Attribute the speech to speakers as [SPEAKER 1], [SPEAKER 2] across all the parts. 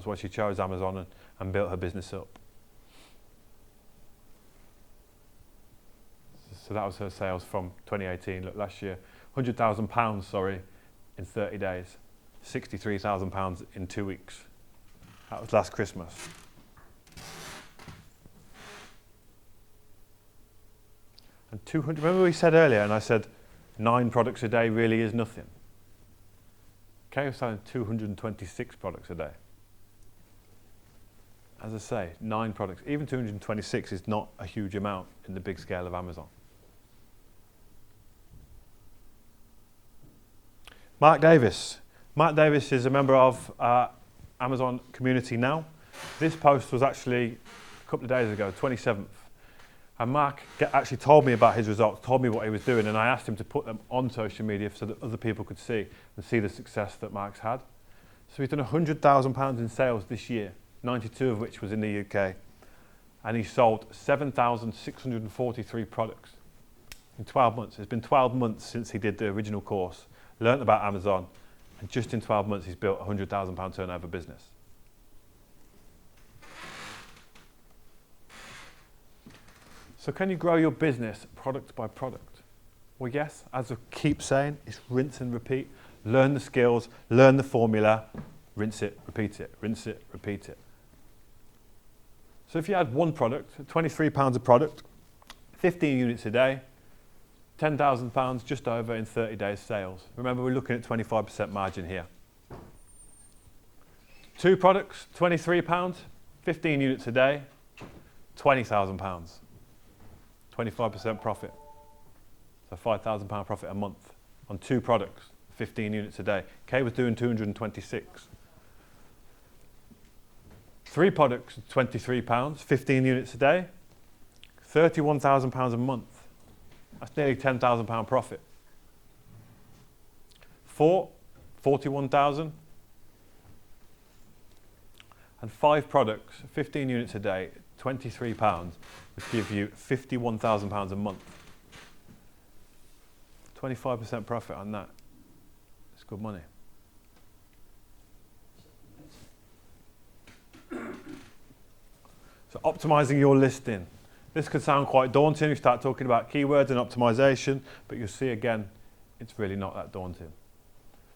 [SPEAKER 1] That's why she chose Amazon and built her business up. So that was her sales from 2018. Look, last year, £100,000, sorry, in 30 days. £63,000 in 2 weeks. That was last Christmas. And 200, remember we said earlier, and I said 9 products a day really is nothing. Kay was selling 226 products a day. As I say, 9 products, even 226 is not a huge amount in the big scale of Amazon. Mark Davis. Mark Davis is a member of Amazon community now. This post was actually a couple of days ago, 27th. And Mark actually told me about his results, told me what he was doing, and I asked him to put them on social media so that other people could see and see the success that Mark's had. So he's done £100,000 in sales this year, 92 of which was in the UK. And he sold 7,643 products in 12 months. It's been 12 months since he did the original course, learnt about Amazon, and just in 12 months he's built a £100,000 turnover business. So can you grow your business product by product? Well, yes, as I keep saying, it's rinse and repeat. Learn the skills, learn the formula, rinse it, repeat it, rinse it, repeat it. So if you had one product, £23 a product, 15 units a day, £10,000 just over in 30 days sales. Remember, we're looking at 25% margin here. 2 products, £23, 15 units a day, £20,000. 25% profit. So £5,000 profit a month on 2 products, 15 units a day. Kay was doing 226. 3 products, £23, 15 units a day, £31,000 a month. That's nearly £10,000 profit. 4, 41,000. And 5 products, 15 units a day, £23, which give you £51,000 a month. 25% profit on that. It's good money. So optimizing your listing. This could sound quite daunting. You start talking about keywords and optimization, but you'll see again, it's really not that daunting.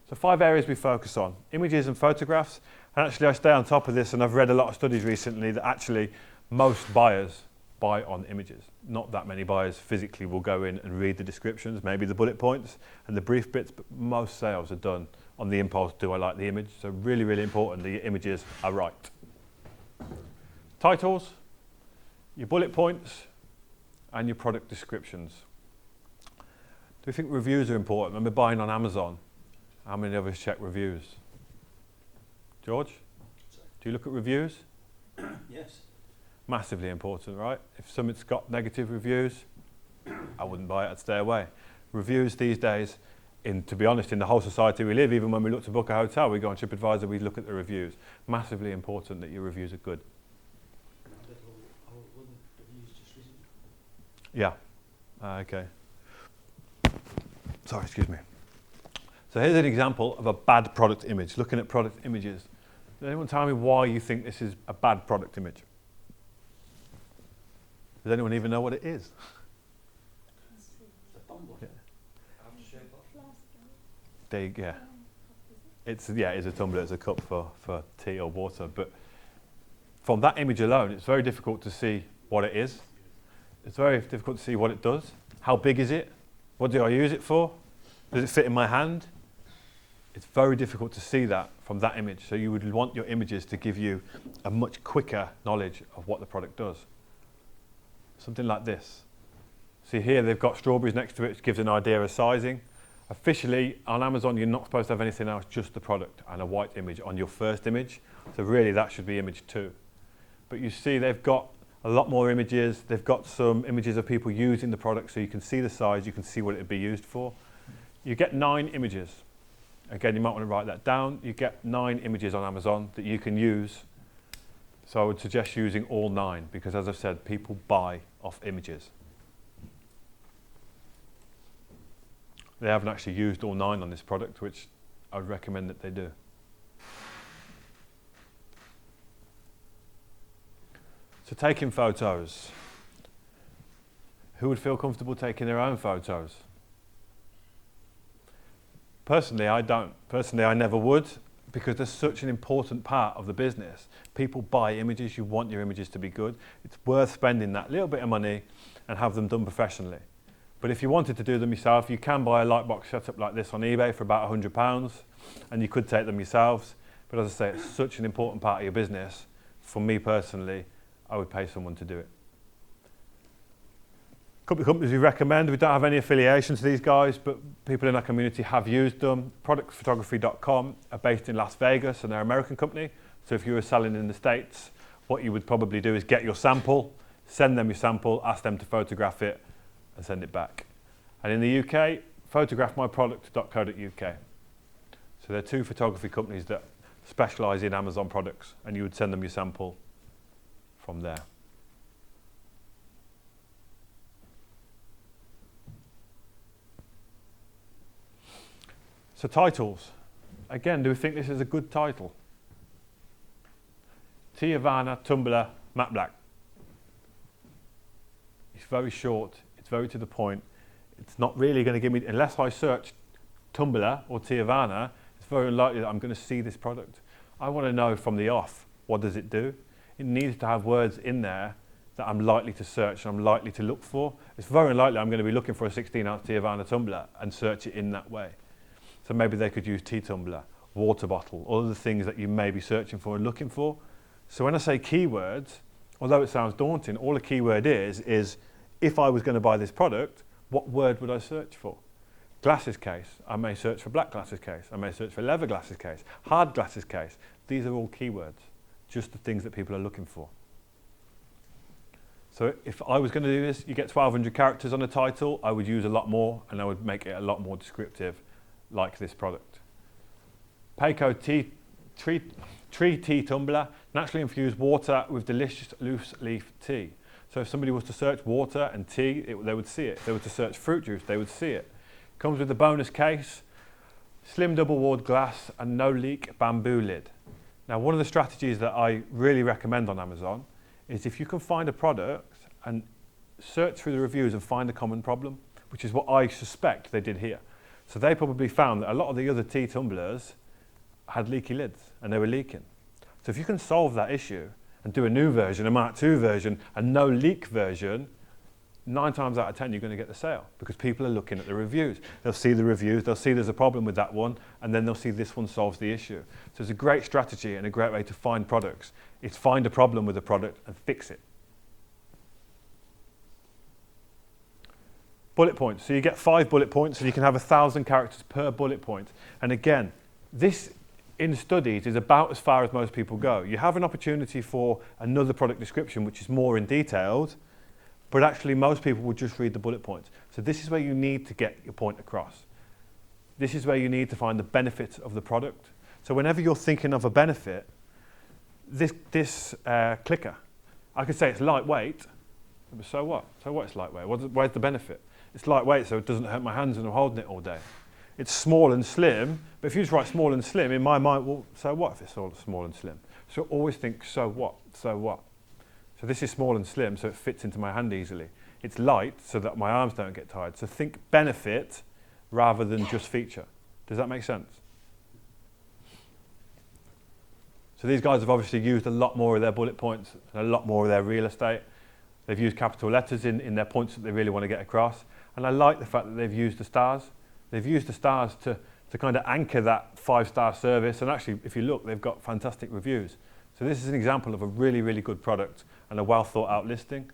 [SPEAKER 1] So 5 areas we focus on: images and photographs. And actually I stay on top of this, and I've read a lot of studies recently that actually most buyers buy on images. Not that many buyers physically will go in and read the descriptions, maybe the bullet points and the brief bits, but most sales are done on the impulse, do I like the image? So really, really important that your images are right. Titles, your bullet points, and your product descriptions. Do you think reviews are important? When we're buying on Amazon, how many of us check reviews? George, do you look at reviews?
[SPEAKER 2] Yes.
[SPEAKER 1] Massively important, right? If something's got negative reviews, I wouldn't buy it, I'd stay away. Reviews these days, to be honest, in the whole society we live, even when we look to book a hotel, we go on TripAdvisor, we look at the reviews. Massively important that your reviews are good. Yeah, okay. Sorry, excuse me. So here's an example of a bad product image, looking at product images. Does anyone tell me why you think this is a bad product image? Does anyone even know what it is? Yeah. It's a tumbler, it's a cup for tea or water, but from that image alone, it's very difficult to see what it is. It's very difficult to see what it does. How big is it? What do I use it for? Does it fit in my hand? It's very difficult to see that from that image. So you would want your images to give you a much quicker knowledge of what the product does. Something like this. See here, they've got strawberries next to it, which gives an idea of sizing. Officially, on Amazon, you're not supposed to have anything else, just the product and a white image on your first image. So really, that should be image 2. But you see, they've got a lot more images. They've got some images of people using the product, so you can see the size, you can see what it would be used for. You get 9 images. Again, you might want to write that down. You get 9 images on Amazon that you can use. So I would suggest using all 9, because as I've said, people buy off images. They haven't actually used all 9 on this product, which I would recommend that they do. So taking photos. Who would feel comfortable taking their own photos? Personally, I don't. Personally, I never would, because there's such an important part of the business. People buy images, you want your images to be good. It's worth spending that little bit of money and have them done professionally. But if you wanted to do them yourself, you can buy a Lightbox setup like this on eBay for about £100, and you could take them yourselves. But as I say, it's such an important part of your business. For me personally, I would pay someone to do it. A couple of companies we recommend. We don't have any affiliation to these guys, but people in our community have used them. Productphotography.com are based in Las Vegas, and they're an American company. So if you were selling in the States, what you would probably do is get your sample, send them your sample, ask them to photograph it, and send it back. And in the UK, photographmyproduct.co.uk. So they're two photography companies that specialise in Amazon products, and you would send them your sample from there. So titles. Again, do we think this is a good title? Tiavana, Tumblr, Matte Black. It's very short, it's very to the point. It's not really going to give me, unless I search Tumblr or Tiavana, it's very unlikely that I'm going to see this product. I want to know from the off, what does it do? It needs to have words in there that I'm likely to search and I'm likely to look for. It's very unlikely I'm going to be looking for a 16-ounce Tiavana tumbler and search it in that way. So maybe they could use tea tumbler, water bottle, all of the things that you may be searching for and looking for. So when I say keywords, although it sounds daunting, all a keyword is if I was going to buy this product, what word would I search for? Glasses case, I may search for black glasses case. I may search for leather glasses case, hard glasses case. These are all keywords, just the things that people are looking for. So if I was going to do this, you get 1,200 characters on a title, I would use a lot more and I would make it a lot more descriptive, like this product. Payco Tree Tea Tumbler, naturally infused water with delicious loose leaf tea. So if somebody was to search water and tea, they would see it. If they were to search fruit juice, they would see it. Comes with a bonus case, slim double-walled glass and no leak bamboo lid. Now, one of the strategies that I really recommend on Amazon is if you can find a product and search through the reviews and find a common problem, which is what I suspect they did here. So they probably found that a lot of the other tea tumblers had leaky lids and they were leaking. So if you can solve that issue and do a new version, a Mark II version, a no leak version, 9 times out of 10 you're going to get the sale because people are looking at the reviews. They'll see the reviews, they'll see there's a problem with that one, and then they'll see this one solves the issue. So it's a great strategy and a great way to find products. It's find a problem with a product and fix it. Bullet points. So you get 5 bullet points and you can have 1,000 characters per bullet point. And again, this in studies is about as far as most people go. You have an opportunity for another product description which is more in detailed, but actually most people would just read the bullet points. So this is where you need to get your point across. This is where you need to find the benefits of the product. So whenever you're thinking of a benefit, this clicker, I could say it's lightweight, but so what? So what it's lightweight? Where's the benefit? It's lightweight so it doesn't hurt my hands when I'm holding it all day. It's small and slim, but if you just write small and slim, in my mind, well, so what if it's all small and slim? So always think, so what? So what? So this is small and slim, so it fits into my hand easily. It's light, so that my arms don't get tired. So think benefit rather than just feature. Does that make sense? So these guys have obviously used a lot more of their bullet points and a lot more of their real estate. They've used capital letters in their points that they really want to get across. And I like the fact that they've used the stars. They've used the stars to kind of anchor that 5-star service. And actually, if you look, they've got fantastic reviews. So this is an example of a really, really good product and a well thought out listing.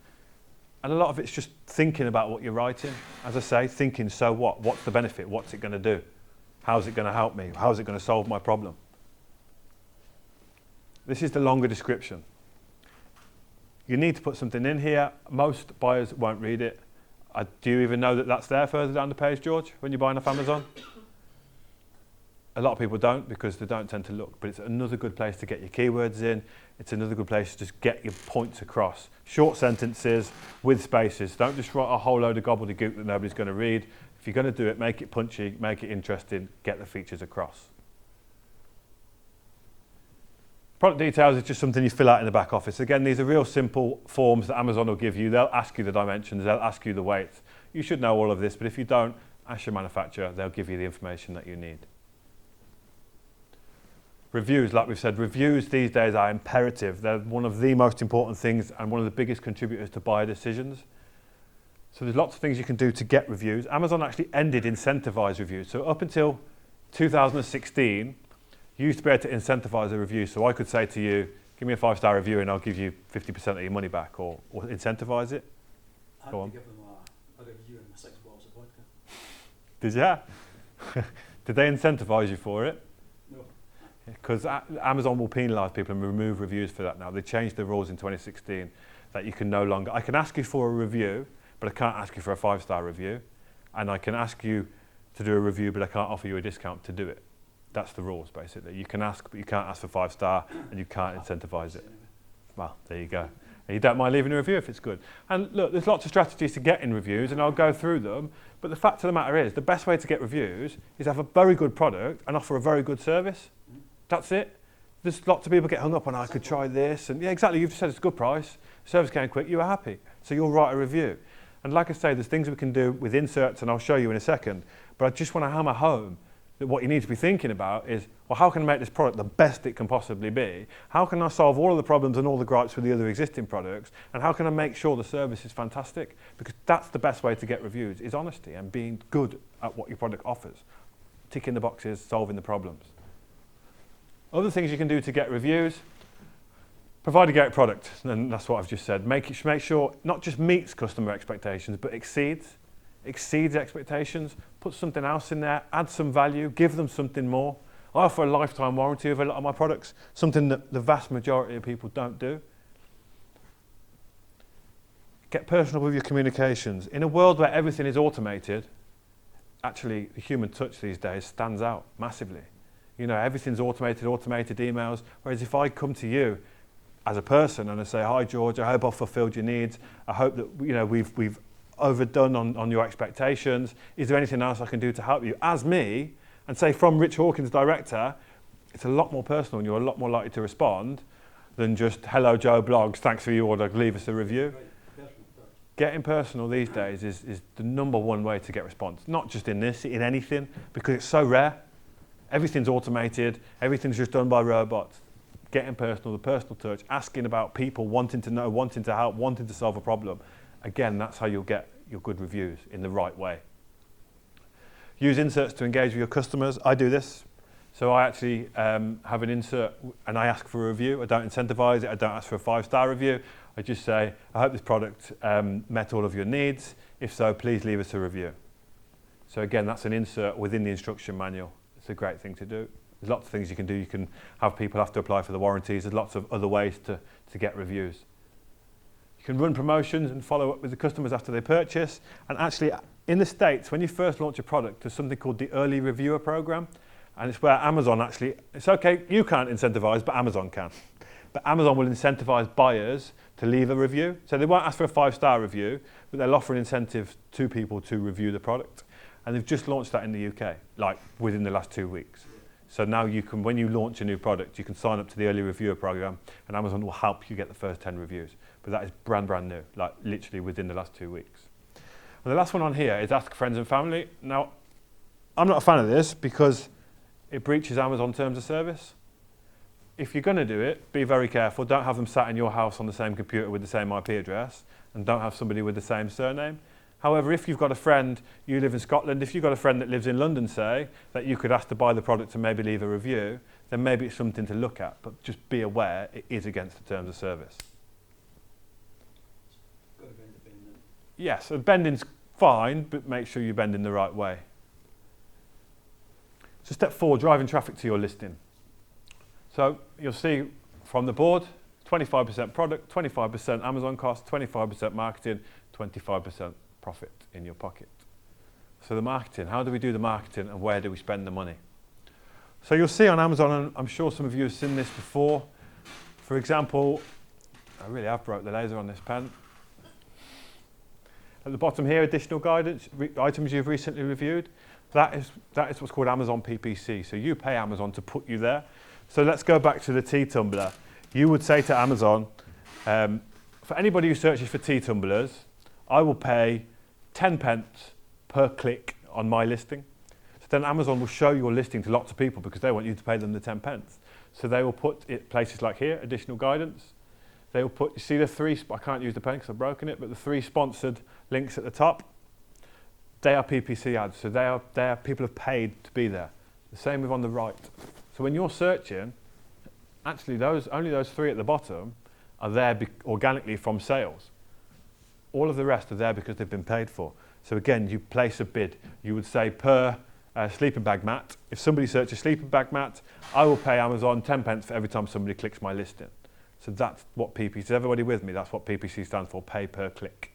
[SPEAKER 1] And a lot of it's just thinking about what you're writing. As I say, thinking, so what? What's the benefit? What's it going to do? How's it going to help me? How's it going to solve my problem? This is the longer description. You need to put something in here. Most buyers won't read it. Do you even know that that's there further down the page, George, when you're buying off Amazon? A lot of people don't because they don't tend to look, but it's another good place to get your keywords in. It's another good place to just get your points across. Short sentences with spaces. Don't just write a whole load of gobbledygook that nobody's going to read. If you're going to do it, make it punchy, make it interesting, get the features across. Product details is just something you fill out in the back office. Again, these are real simple forms that Amazon will give you. They'll ask you the dimensions, they'll ask you the weights. You should know all of this, but if you don't, ask your manufacturer, they'll give you the information that you need. Reviews, like we've said, reviews these days are imperative. They're one of the most important things and one of the biggest contributors to buyer decisions. So there's lots of things you can do to get reviews. Amazon actually ended incentivized reviews. So up until 2016, you used to be able to incentivize a review. So I could say to you, give me a 5-star review and I'll give you 50% of your money back, or incentivize it.
[SPEAKER 2] I had to give them a review in the 6 bottles of vodka.
[SPEAKER 1] Did you? Did they incentivize you for it?
[SPEAKER 2] No.
[SPEAKER 1] Because Amazon will penalise people and remove reviews for that now. They changed the rules in 2016 that you can no longer... I can ask you for a review, but I can't ask you for a 5-star review. And I can ask you to do a review, but I can't offer you a discount to do it. That's the rules, basically. You can ask, but you can't ask for 5-star, and you can't incentivise it. Well, there you go. And you don't mind leaving a review if it's good. And look, there's lots of strategies to get in reviews, and I'll go through them. But the fact of the matter is, the best way to get reviews is have a very good product and offer a very good service. That's it. There's lots of people get hung up on, I could try this. And yeah, exactly, you've said it's a good price, service came quick, you were happy. So you'll write a review. And like I say, there's things we can do with inserts, and I'll show you in a second. But I just want to hammer home that what you need to be thinking about is, well, how can I make this product the best it can possibly be? How can I solve all of the problems and all the gripes with the other existing products? And how can I make sure the service is fantastic? Because that's the best way to get reviews, is honesty and being good at what your product offers. Ticking the boxes, solving the problems. Other things you can do to get reviews: provide a great product, and that's what I've just said. Make sure not just meets customer expectations, but exceeds expectations. Put something else in there, add some value, give them something more. I offer a lifetime warranty of a lot of my products, something that the vast majority of people don't do. Get personal with your communications. In a world where everything is automated, actually the human touch these days stands out massively. You know, everything's automated emails, whereas if I come to you as a person and I say, hi George, I hope I've fulfilled your needs, I hope that we've overdone on your expectations, is there anything else I can do to help you? As me, and say from Rich Hawkins, director, it's a lot more personal and you're a lot more likely to respond than just, hello Joe Blogs, thanks for your order, leave us a review. Getting personal these days is the number one way to get response, not just in this, in anything, because it's so rare. Everything's automated, everything's just done by robots. Getting personal, the personal touch, asking about people, wanting to know, wanting to help, wanting to solve a problem. Again, that's how you'll get your good reviews in the right way. Use inserts to engage with your customers. I do this. So I actually have an insert and I ask for a review. I don't incentivize it. I don't ask for a 5-star review. I just say, I hope this product met all of your needs. If so, please leave us a review. So again, that's an insert within the instruction manual. It's a great thing to do. There's lots of things you can do. You can have people have to apply for the warranties. There's lots of other ways to get reviews. You can run promotions and follow up with the customers after they purchase. And actually, in the States, when you first launch a product, there's something called the Early Reviewer Program. And it's where Amazon actually, it's okay, you can't incentivize, but Amazon can. But Amazon will incentivize buyers to leave a review. So they won't ask for a 5-star review, but they'll offer an incentive to people to review the product. And they've just launched that in the UK, like within the last 2 weeks. So now you can, when you launch a new product, you can sign up to the Early Reviewer Program and Amazon will help you get the first 10 reviews. But that is brand new, like literally within the last 2 weeks. And the last one on here is ask friends and family. Now, I'm not a fan of this because it breaches Amazon terms of service. If you're going to do it, be very careful. Don't have them sat in your house on the same computer with the same IP address, and don't have somebody with the same surname. However, if you've got a friend, you live in Scotland, if you've got a friend that lives in London, say, that you could ask to buy the product and maybe leave a review, then maybe it's something to look at. But just be aware it is against the terms of service.
[SPEAKER 2] Got to be independent.
[SPEAKER 1] Yes, so bending's fine, but make sure you bend in the right way. So step 4, driving traffic to your listing. So you'll see from the board, 25% product, 25% Amazon cost, 25% marketing, 25% profit in your pocket. So the marketing, how do we do the marketing and where do we spend the money? So you'll see on Amazon, and I'm sure some of you have seen this before. For example, I really have broke the laser on this pen. At the bottom here, additional guidance, items you've recently reviewed. That is what's called Amazon PPC. So you pay Amazon to put you there. So let's go back to the tea tumbler. You would say to Amazon, for anybody who searches for tea tumblers, I will pay 10 pence per click on my listing. So then Amazon will show your listing to lots of people because they want you to pay them the 10 pence. So they will put it places like here, additional guidance. They will put, you see the three, I can't use the pen because I've broken it, but the 3 sponsored links at the top, they are PPC ads. So they are people have paid to be there. The same with on the right. So when you're searching, actually only those 3 at the bottom are there organically from sales. All of the rest are there because they've been paid for. So again, you place a bid. You would say per sleeping bag mat. If somebody searches sleeping bag mat, I will pay Amazon 10 pence for every time somebody clicks my listing. So that's what PPC, is everybody with me? That's what PPC stands for, pay per click.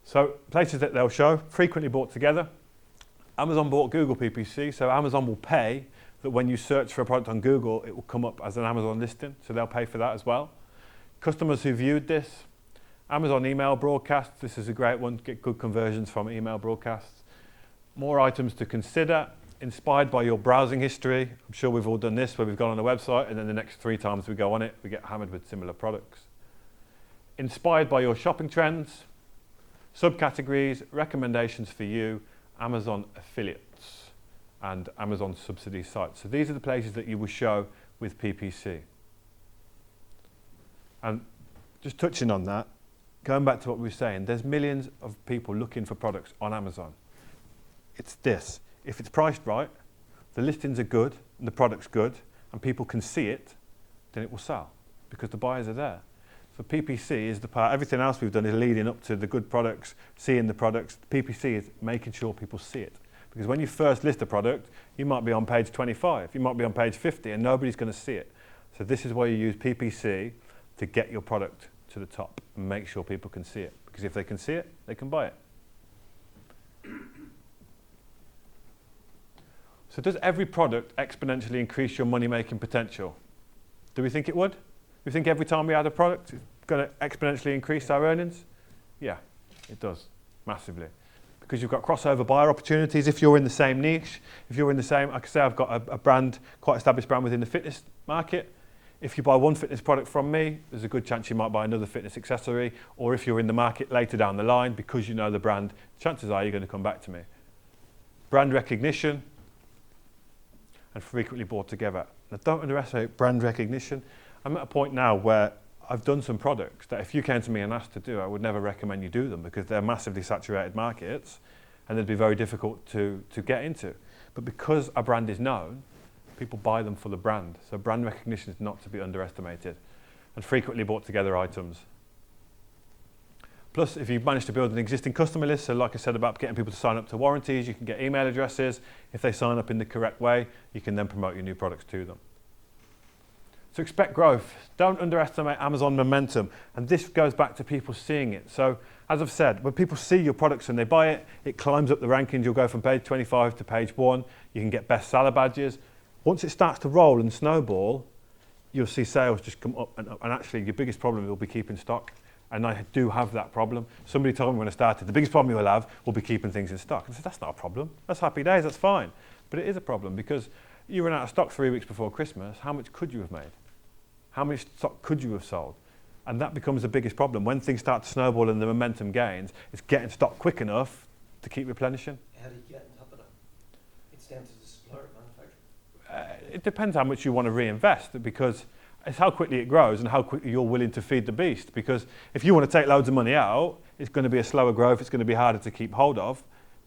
[SPEAKER 1] So places that they'll show, frequently bought together. Amazon bought Google PPC, so Amazon will pay that when you search for a product on Google, it will come up as an Amazon listing, so they'll pay for that as well. Customers who viewed this, Amazon email broadcasts, this is a great one, get good conversions from email broadcasts. More items to consider, inspired by your browsing history. I'm sure we've all done this where we've gone on a website and then the next 3 times we go on it, we get hammered with similar products. Inspired by your shopping trends, subcategories, recommendations for you, Amazon affiliates and Amazon subsidy sites. So these are the places that you will show with PPC. And just touching on that, going back to what we were saying, there's millions of people looking for products on Amazon. It's this. If it's priced right, the listings are good, and the product's good, and people can see it, then it will sell because the buyers are there. So PPC is the part, everything else we've done is leading up to the good products, seeing the products. PPC is making sure people see it. Because when you first list a product, you might be on page 25, you might be on page 50, and nobody's going to see it. So this is why you use PPC to get your product to the top and make sure people can see it. Because if they can see it, they can buy it. So does every product exponentially increase your money-making potential? Do we think it would? Do we think every time we add a product, it's going to exponentially increase our earnings? Yeah, it does, massively. Because you've got crossover buyer opportunities if you're in the same niche. If you're in the same, like I say, I've got a brand, quite established brand within the fitness market. If you buy one fitness product from me, there's a good chance you might buy another fitness accessory. Or if you're in the market later down the line, because you know the brand, chances are you're going to come back to me. Brand recognition and frequently bought together. Now, don't underestimate brand recognition. I'm at a point now where I've done some products that if you came to me and asked to do, I would never recommend you do them because they're massively saturated markets and they'd be very difficult to get into. But because our brand is known, people buy them for the brand. So brand recognition is not to be underestimated. And frequently bought together items. Plus, if you've managed to build an existing customer list, so like I said about getting people to sign up to warranties, you can get email addresses. If they sign up in the correct way, you can then promote your new products to them. So expect growth. Don't underestimate Amazon momentum. And this goes back to people seeing it. So as I've said, when people see your products and they buy it, it climbs up the rankings. You'll go from page 25 to page 1. You can get bestseller badges. Once it starts to roll and snowball, you'll see sales just come up and up. And actually, your biggest problem will be keeping stock. And I do have that problem. Somebody told me when I started, the biggest problem you'll have will be keeping things in stock. And I said, that's not a problem. That's happy days, that's fine. But it is a problem because you ran out of stock 3 weeks before Christmas. How much could you have made? How much stock could you have sold? And that becomes the biggest problem. When things start to snowball and the momentum gains, it's getting stock quick enough to keep replenishing.
[SPEAKER 3] How do you get on top of that? It's down to the supplier, manufacturer.
[SPEAKER 1] It depends how much you want to reinvest because it's how quickly it grows and how quickly you're willing to feed the beast. Because if you want to take loads of money out, it's going to be a slower growth, it's going to be harder to keep hold of.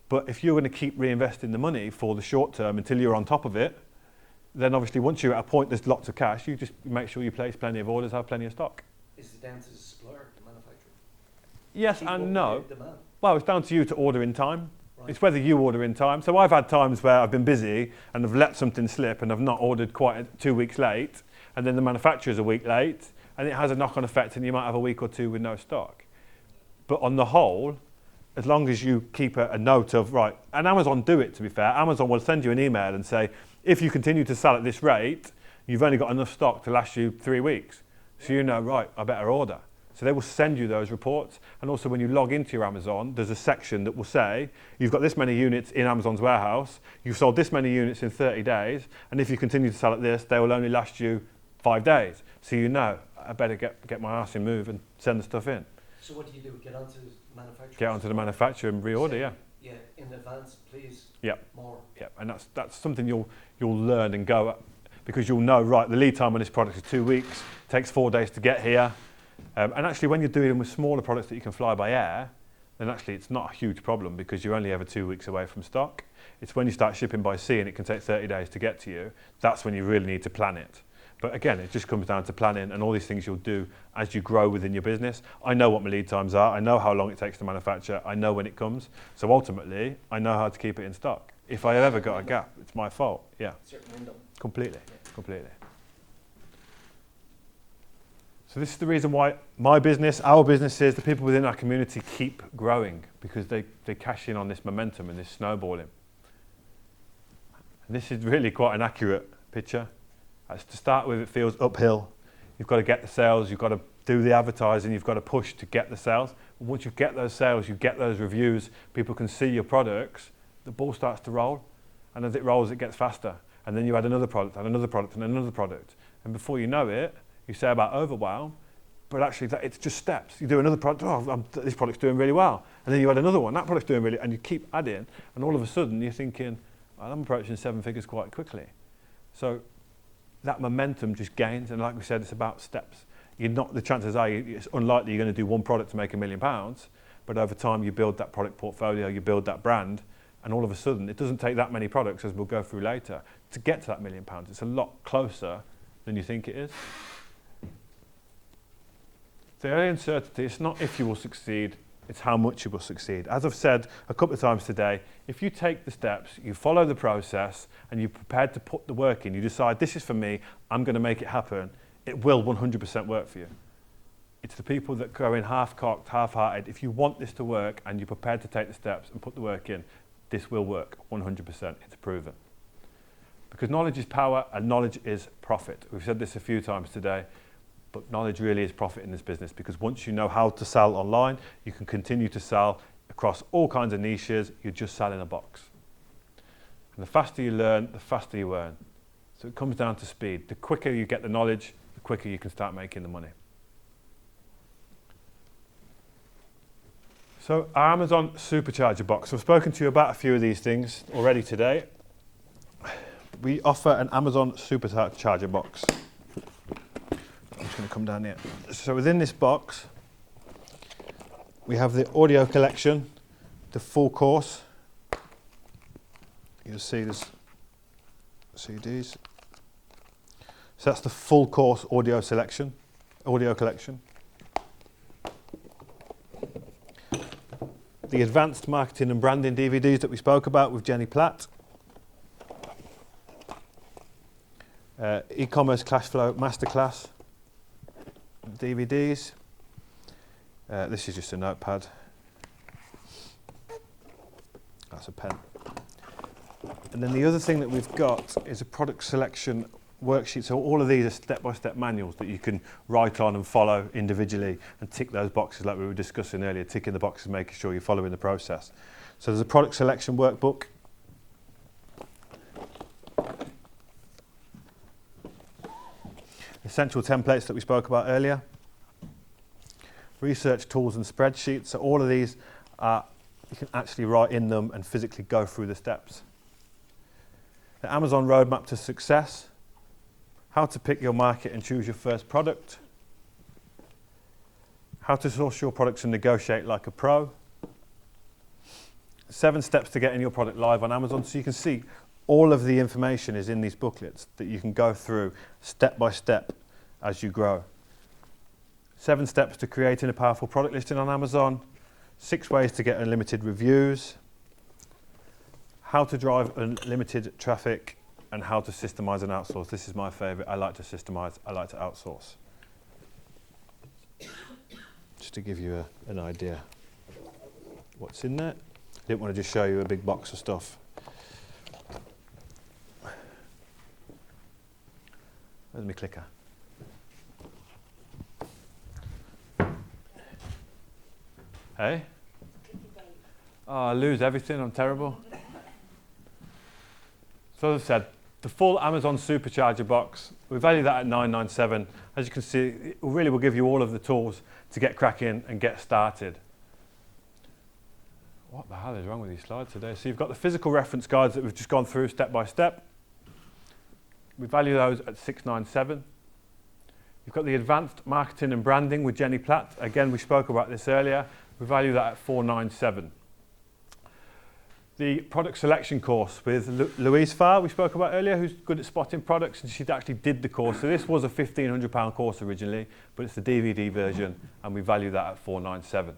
[SPEAKER 1] But if you're going to keep reinvesting the money for the short term until you're on top of it, then obviously once you're at a point there's lots of cash, you just make sure you place plenty of orders, have plenty of stock.
[SPEAKER 3] Is it down to the supplier, the manufacturer?
[SPEAKER 1] Yes
[SPEAKER 3] Keep
[SPEAKER 1] and
[SPEAKER 3] up
[SPEAKER 1] no.
[SPEAKER 3] with the demand.
[SPEAKER 1] Well, it's down to you to order in time.
[SPEAKER 3] Right.
[SPEAKER 1] It's whether you order in time. So I've had times where I've been busy and I've let something slip and I've not ordered quite 2 weeks late, and then the manufacturer's a week late, and it has a knock-on effect and you might have a week or 2 with no stock. But on the whole, as long as you keep a note of, right, and Amazon do it to be fair, Amazon will send you an email and say, if you continue to sell at this rate, you've only got enough stock to last you 3 weeks. So you know, right, I better order. So they will send you those reports. And also when you log into your Amazon, there's a section that will say, you've got this many units in Amazon's warehouse, you've sold this many units in 30 days, and if you continue to sell at this, they will only last you 5 days. So you know, I better get my arse in move and send the stuff in.
[SPEAKER 3] So what do you do? Get onto the manufacturer?
[SPEAKER 1] Get onto the manufacturer and reorder,
[SPEAKER 3] Say,
[SPEAKER 1] yeah.
[SPEAKER 3] Yeah, in advance, please.
[SPEAKER 1] Yep.
[SPEAKER 3] More.
[SPEAKER 1] Yeah, and that's something you'll learn and go at, because you'll know, right, the lead time on this product is 2 weeks, takes 4 days to get here. And actually when you're dealing with smaller products that you can fly by air, then actually it's not a huge problem because you're only ever 2 weeks away from stock. It's when you start shipping by sea and it can take 30 days to get to you, that's when you really need to plan it. But again, it just comes down to planning and all these things you'll do as you grow within your business. I know what my lead times are, I know how long it takes to manufacture, I know when it comes. So ultimately, I know how to keep it in stock. If I ever got a gap, it's my fault, yeah.
[SPEAKER 3] Certain window.
[SPEAKER 1] Completely, completely. So this is the reason why my business, our businesses, the people within our community keep growing, because they cash in on this momentum and this snowballing. And this is really quite an accurate picture. As to start with, it feels uphill. You've got to get the sales, you've got to do the advertising, you've got to push to get the sales. And once you get those sales, you get those reviews, people can see your products, the ball starts to roll. And as it rolls, it gets faster. And then you add another product and another product and another product. And before you know it, you say about overwhelm, but actually it's just steps. You do another product, this product's doing really well. And then you add another one, that product's doing really, and you keep adding, and all of a sudden you're thinking, well, I'm approaching 7 figures quite quickly. So that momentum just gains, and like we said, it's about steps. The chances are it's unlikely you're going to do one product to make £1 million, but over time you build that product portfolio, you build that brand, and all of a sudden it doesn't take that many products, as we'll go through later, to get to that £1 million. It's a lot closer than you think it is. The only uncertainty, it's not if you will succeed, it's how much you will succeed. As I've said a couple of times today, if you take the steps, you follow the process, and you're prepared to put the work in, you decide, this is for me, I'm going to make it happen, it will 100% work for you. It's the people that go in half-cocked, half-hearted. If you want this to work and you're prepared to take the steps and put the work in, this will work 100%. It's proven. Because knowledge is power and knowledge is profit. We've said this a few times today. But knowledge really is profit in this business, because once you know how to sell online, you can continue to sell across all kinds of niches. You're just selling a box. And the faster you learn, the faster you earn. So it comes down to speed. The quicker you get the knowledge, the quicker you can start making the money. So our Amazon Supercharger box. I've spoken to you about a few of these things already today. We offer an Amazon Supercharger box. I'm just going to come down here. So within this box, we have the audio collection, the full course. You'll see there's CDs. So that's the full course audio collection. The advanced marketing and branding DVDs that we spoke about with Jenny Platt. E-commerce cash flow masterclass DVDs. This is just a notepad. That's a pen. And then the other thing that we've got is a product selection worksheet. So all of these are step-by-step manuals that you can write on and follow individually and tick those boxes like we were discussing earlier, ticking the boxes, making sure you're following the process. So there's a product selection workbook. Essential templates that we spoke about earlier. Research tools and spreadsheets. So all of these you can actually write in them and physically go through the steps. The Amazon Roadmap to Success. How to pick your market and choose your first product. How to source your products and negotiate like a pro. 7 steps to getting your product live on Amazon. So you can see all of the information is in these booklets that you can go through step by step as you grow. 7 steps to creating a powerful product listing on Amazon. 6 ways to get unlimited reviews. How to drive unlimited traffic, and how to systemize and outsource. This is my favorite. I like to systemize, I like to outsource. Just to give you an idea what's in there. I didn't want to just show you a big box of stuff. Where's my clicker? Hey? Oh, I lose everything, I'm terrible. So as I said, the full Amazon Supercharger box, we value that at $997. As you can see, it really will give you all of the tools to get cracking and get started. What the hell is wrong with these slides today? So you've got the physical reference guides that we've just gone through step by step. We value those at $697. You've got the advanced marketing and branding with Jenny Platt. Again, we spoke about this earlier. We value that at $497. The product selection course with Louise Farr, we spoke about earlier, who's good at spotting products, and she actually did the course. So this was a £1,500 course originally, but it's the DVD version, and we value that at $497.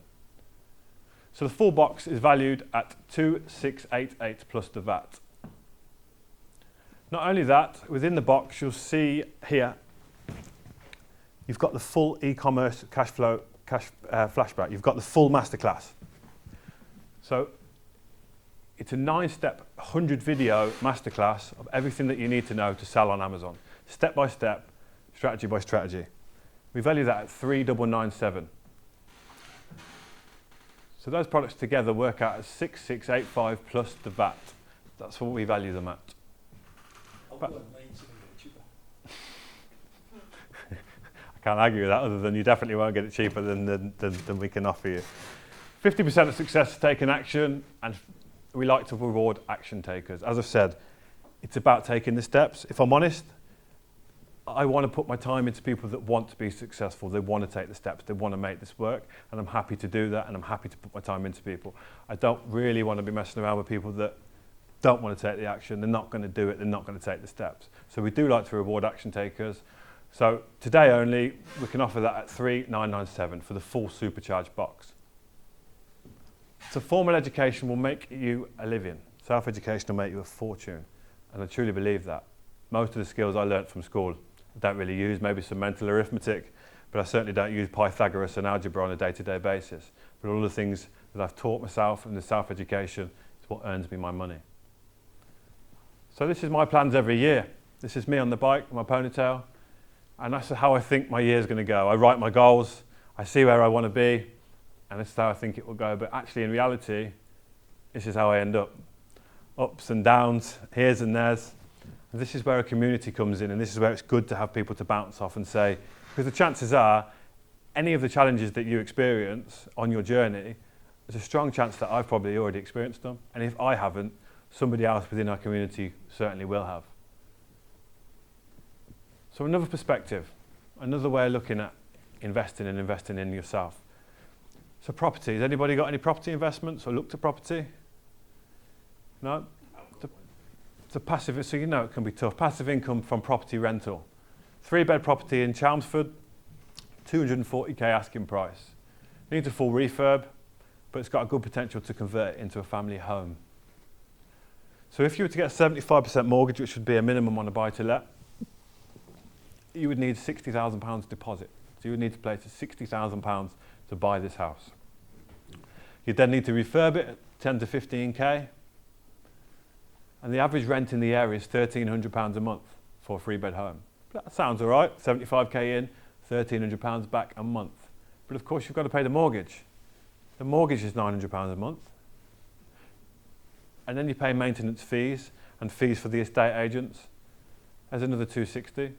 [SPEAKER 1] So the full box is valued at $2,688 plus the VAT. Not only that, within the box, you'll see here, you've got the full e-commerce cash flashback. You've got the full masterclass. So it's a 9-step, 100-video masterclass of everything that you need to know to sell on Amazon, step by step, strategy by strategy. We value that at $3,997. So those products together work out as $6,685 plus the VAT. That's what we value them at.
[SPEAKER 2] I'll
[SPEAKER 1] But-
[SPEAKER 2] go online, see if I can get it cheaper.
[SPEAKER 1] I can't argue with that, other than you definitely won't get it cheaper than we can offer you. 50% of success is taking action, and we like to reward action takers. As I've said, it's about taking the steps. If I'm honest, I want to put my time into people that want to be successful. They want to take the steps. They want to make this work, and I'm happy to do that, and I'm happy to put my time into people. I don't really want to be messing around with people that don't want to take the action. They're not going to do it. They're not going to take the steps. So we do like to reward action takers. So today only, we can offer that at $3,997 for the full supercharged box. So formal education will make you a living. Self-education will make you a fortune. And I truly believe that. Most of the skills I learnt from school, I don't really use, maybe some mental arithmetic, but I certainly don't use Pythagoras and algebra on a day-to-day basis. But all the things that I've taught myself and the self-education is what earns me my money. So this is my plans every year. This is me on the bike, my ponytail, and that's how I think my year's going to go. I write my goals, I see where I want to be, and this is how I think it will go. But actually, in reality, this is how I end up. Ups and downs, here's and there's. And this is where a community comes in, and this is where it's good to have people to bounce off and say, because the chances are, any of the challenges that you experience on your journey, there's a strong chance that I've probably already experienced them. And if I haven't, somebody else within our community certainly will have. So another perspective, another way of looking at investing and investing in yourself. So property, has anybody got any property investments or looked at property? No? It's a passive, so you know it can be tough. Passive income from property rental. 3-bed property in Chelmsford, 240k asking price. Needs a full refurb, but it's got a good potential to convert it into a family home. So if you were to get a 75% mortgage, which would be a minimum on a buy-to-let, you would need £60,000 deposit. So you would need to place £60,000 to buy this house. You'd then need to refurb it at 10 to 15k. And the average rent in the area is £1,300 a month for a 3-bed home. That sounds all right, 75k in, £1,300 back a month. But of course you've got to pay the mortgage. The mortgage is £900 a month. And then you pay maintenance fees and fees for the estate agents. There's another £260.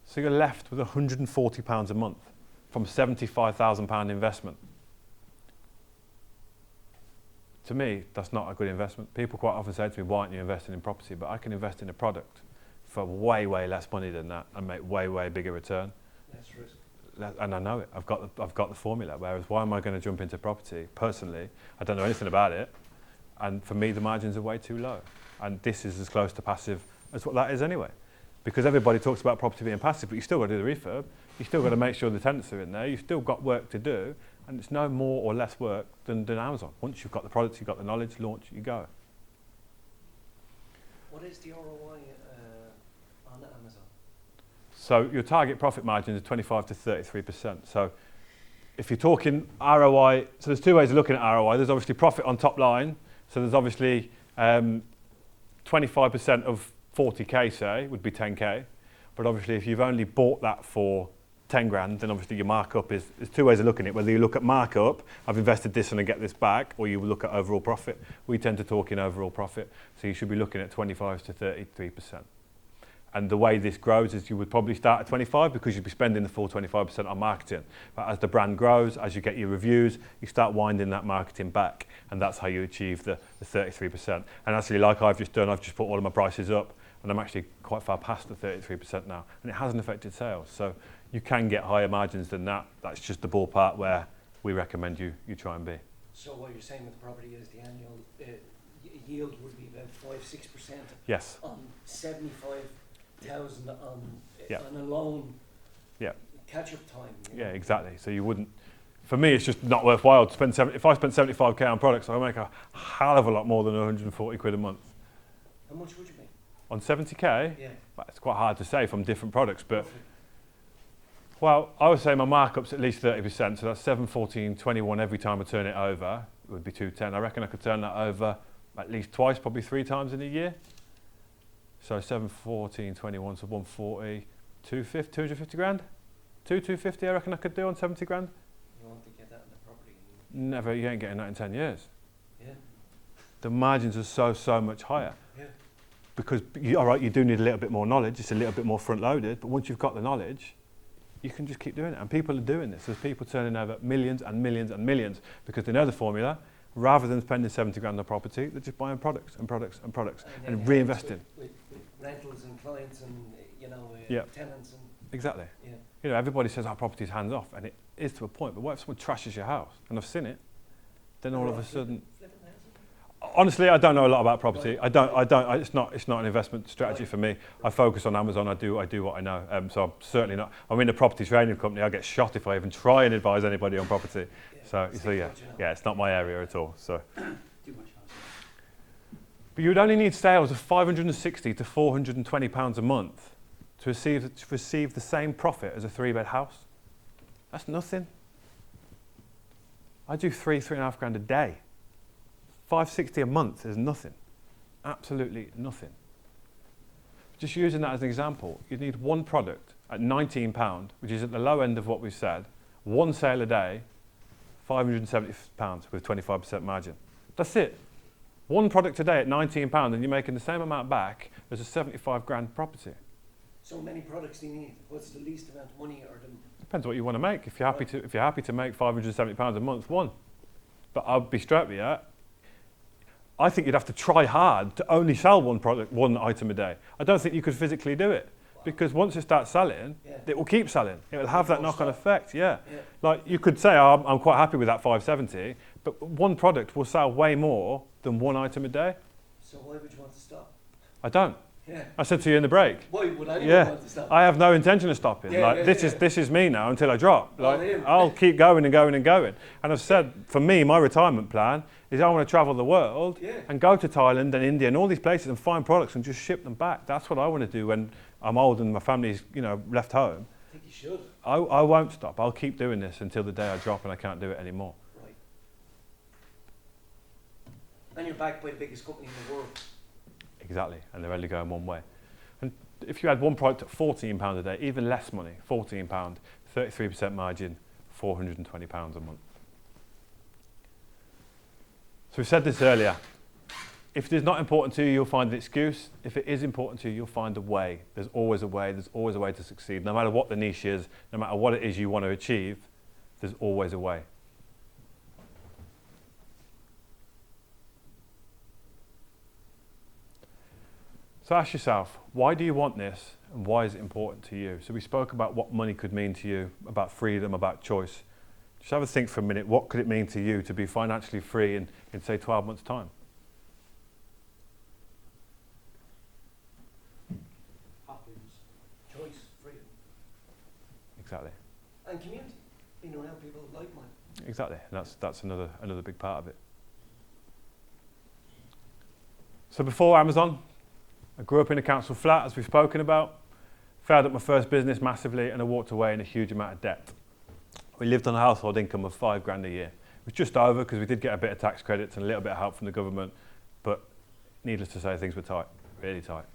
[SPEAKER 1] So you're left with £140 a month from £75,000 investment. To me, that's not a good investment. People quite often say to me, why aren't you investing in property? But I can invest in a product for way, way less money than that and make way, way bigger return.
[SPEAKER 3] Less risk.
[SPEAKER 1] And I know it. I've got the formula. Whereas why am I going to jump into property? Personally, I don't know anything about it. And for me, the margins are way too low. And this is as close to passive as what that is anyway. Because everybody talks about property being passive, but you still got to do the refurb. You still got to make sure the tenants are in there. You've still got work to do. And it's no more or less work than Amazon. Once you've got the products, you've got the knowledge, launch, you go.
[SPEAKER 3] What is the ROI on Amazon?
[SPEAKER 1] So your target profit margin is 25 to 33%. So if you're talking ROI, so there's two ways of looking at ROI. There's obviously profit on top line. So there's obviously 25% of 40k, say, would be 10k. But obviously if you've only bought that for 10 grand, then obviously your markup is, there's two ways of looking at it. Whether you look at markup, I've invested this and I get this back, or you look at overall profit. We tend to talk in overall profit, so you should be looking at 25 to 33%. And the way this grows is you would probably start at 25 because you'd be spending the full 25% on marketing. But as the brand grows, as you get your reviews, you start winding that marketing back, and that's how you achieve the 33%. And actually, like I've just done, I've just put all of my prices up, and I'm actually quite far past the 33% now, and it hasn't affected sales. So you can get higher margins than that. That's just the ballpark where we recommend you try and be.
[SPEAKER 3] So what you're saying with the property is the annual yield would be about 5-6%
[SPEAKER 1] Yes.
[SPEAKER 3] on 75,000
[SPEAKER 1] Yeah.
[SPEAKER 3] on a loan.
[SPEAKER 1] Yeah.
[SPEAKER 3] Catch up time.
[SPEAKER 1] Yeah, exactly. So you wouldn't. For me, it's just not worthwhile to spend. If I spent 75k on products, I make a hell of a lot more than 140 quid a month.
[SPEAKER 3] How much would you make?
[SPEAKER 1] On 70k,
[SPEAKER 3] Yeah.
[SPEAKER 1] well, it's quite hard to say from different products, but well, I would say my markup's at least 30%, so that's 7, 14, 21 every time I turn it over. It would be 210. I reckon I could turn that over at least twice, probably 3 times in a year. So 7, 14, 21, so 140, 250, 250 grand? 250 I reckon I could do on 70 grand.
[SPEAKER 3] You want to get that in the property?
[SPEAKER 1] Never, you ain't getting that in 10 years.
[SPEAKER 3] Yeah.
[SPEAKER 1] The margins are so much higher.
[SPEAKER 3] Yeah.
[SPEAKER 1] Because, all right, you do need a little bit more knowledge, it's a little bit more front-loaded, but once you've got the knowledge, you can just keep doing it. And people are doing this. There's people turning over millions and millions and millions because they know the formula. Rather than spending 70 grand on property, they're just buying products and products and products and reinvesting.
[SPEAKER 3] With rentals and clients and,
[SPEAKER 1] Yeah.
[SPEAKER 3] tenants and...
[SPEAKER 1] Exactly.
[SPEAKER 3] Yeah.
[SPEAKER 1] You know, everybody says our property's hands off, and it is to a point, but what if someone trashes your house? And I've seen it. Then all of a sudden... Honestly, I don't know a lot about property. It's not an investment strategy for me. I focus on Amazon. I do what I know. So I'm certainly not. I'm in a property training company. I get shot if I even try and advise anybody on property. So yeah, it's not my area at all. So.
[SPEAKER 2] Too much hassle.
[SPEAKER 1] But you would only need sales of 560 to 420 pounds a month to receive the same profit as a 3-bed house. That's nothing. I do 3.5 grand a day. 560 a month is nothing. Absolutely nothing. Just using that as an example, you need one product at £19, which is at the low end of what we've said, one sale a day, £570 with 25% margin. That's it. One product a day at £19 and you're making the same amount back as a 75 grand property.
[SPEAKER 3] So many products do you need? What's the least amount of money or the...
[SPEAKER 1] Depends what you want to make. If you're happy to make £570 a month, one. But I'll be straight with you. I think you'd have to try hard to only sell one product, one item a day. I don't think you could physically do it. Because once it starts selling, it will keep selling. It will have that knock-on effect, yeah. Like you could say, oh, I'm quite happy with that 570, but one product will sell way more than one item a day.
[SPEAKER 3] So why would you want to stop?
[SPEAKER 1] I don't.
[SPEAKER 3] Yeah.
[SPEAKER 1] I said to you in the break.
[SPEAKER 3] Why would anyone want to stop?
[SPEAKER 1] I have no intention of stopping. This is me now until I drop. I'll keep going and going and going. And I've said, for me, my retirement plan is I want to travel the world and go to Thailand and India and all these places and find products and just ship them back. That's what I want to do when I'm old and my family's, left home.
[SPEAKER 3] I think you should.
[SPEAKER 1] I won't stop. I'll keep doing this until the day I drop and I can't do it anymore.
[SPEAKER 3] Right. And you're backed by the biggest company in the world.
[SPEAKER 1] Exactly, and they're only going one way. And if you had one product at £14 a day, even less money, £14, 33% margin, £420 a month. So we said this earlier. If it is not important to you, you'll find an excuse. If it is important to you, you'll find a way. There's always a way. There's always a way to succeed. No matter what the niche is, no matter what it is you want to achieve, there's always a way. So ask yourself, why do you want this and why is it important to you? So we spoke about what money could mean to you, about freedom, about choice. Just have a think for a minute, what could it mean to you to be financially free in say 12 months' time?
[SPEAKER 2] Happiness.
[SPEAKER 3] Choice, freedom.
[SPEAKER 1] Exactly.
[SPEAKER 3] And community. Being around people like mine.
[SPEAKER 1] Exactly, and that's another big part of it. So before Amazon, I grew up in a council flat, as we've spoken about, failed at my first business massively, and I walked away in a huge amount of debt. We lived on a household income of £5 grand a year. It was just over because we did get a bit of tax credits and a little bit of help from the government, but needless to say, things were tight, really tight.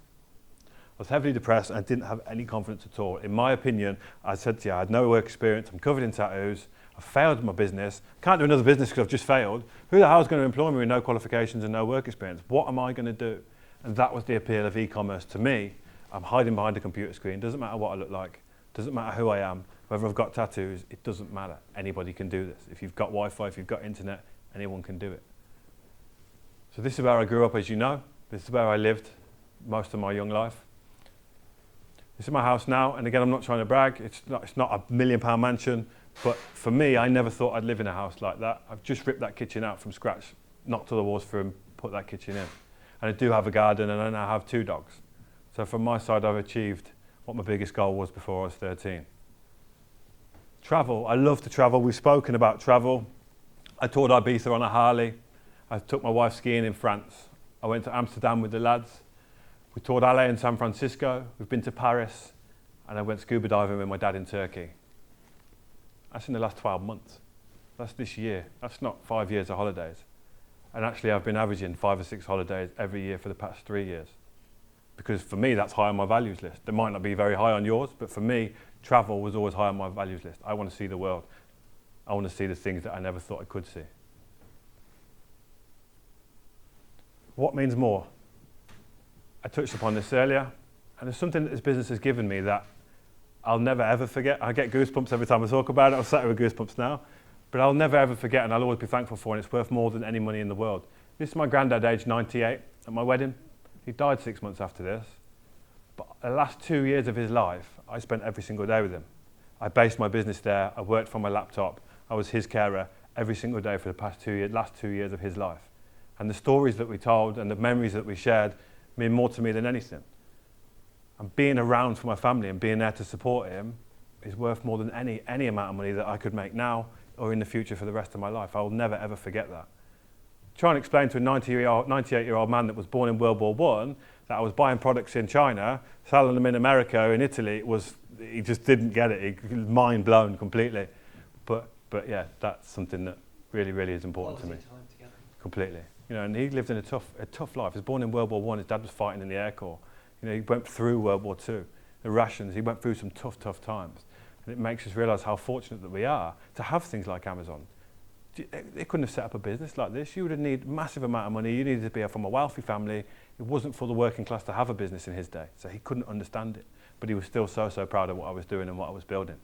[SPEAKER 1] I was heavily depressed and I didn't have any confidence at all. In my opinion, I said to you, I had no work experience, I'm covered in tattoos, I failed my business, can't do another business because I've just failed. Who the hell is going to employ me with no qualifications and no work experience? What am I going to do? And that was the appeal of e-commerce to me. I'm hiding behind a computer screen, doesn't matter what I look like, doesn't matter who I am, whether I've got tattoos, it doesn't matter. Anybody can do this. If you've got Wi-Fi, if you've got internet, anyone can do it. So this is where I grew up, as you know. This is where I lived most of my young life. This is my house now, and again, I'm not trying to brag. It's not a £1 million mansion, but for me, I never thought I'd live in a house like that. I've just ripped that kitchen out from scratch, knocked all the walls through and put that kitchen in. And I do have a garden, and I now have 2 dogs. So from my side, I've achieved what my biggest goal was before I was 13. Travel, I love to travel. We've spoken about travel. I toured Ibiza on a Harley. I took my wife skiing in France. I went to Amsterdam with the lads. We toured LA and San Francisco. We've been to Paris. And I went scuba diving with my dad in Turkey. That's in the last 12 months. That's this year. That's not 5 years of holidays. And actually, I've been averaging 5 or 6 holidays every year for the past 3 years. Because for me, that's high on my values list. It might not be very high on yours, but for me, travel was always high on my values list. I want to see the world. I want to see the things that I never thought I could see. What means more? I touched upon this earlier, and it's something that this business has given me that I'll never ever forget. I get goosebumps every time I talk about it. I'm sat here with goosebumps now. But I'll never ever forget, and I'll always be thankful for, and it's worth more than any money in the world. This is my granddad, aged 98, at my wedding. He died 6 months after this. But the last 2 years of his life, I spent every single day with him. I based my business there. I worked from my laptop. I was his carer every single day for the last 2 years of his life. And the stories that we told and the memories that we shared mean more to me than anything. And being around for my family and being there to support him is worth more than any amount of money that I could make now or in the future for the rest of my life. I will never ever forget that. Try and explain to a 98-year-old man that was born in World War I that I was buying products in China, selling them in America, in Italy, he just didn't get it. He was mind blown completely. But yeah, that's something that really, really is important to me.
[SPEAKER 3] Time together.
[SPEAKER 1] Completely. You know, and he lived in a tough life. He was born in World War I. His dad was fighting in the Air Corps. You know, he went through World War II. The rations. He went through some tough times. And it makes us realise how fortunate that we are to have things like Amazon. They couldn't have set up a business like this. You would have needed a massive amount of money. You needed to be from a wealthy family. It wasn't for the working class to have a business in his day. So he couldn't understand it. But he was still so proud of what I was doing and what I was building.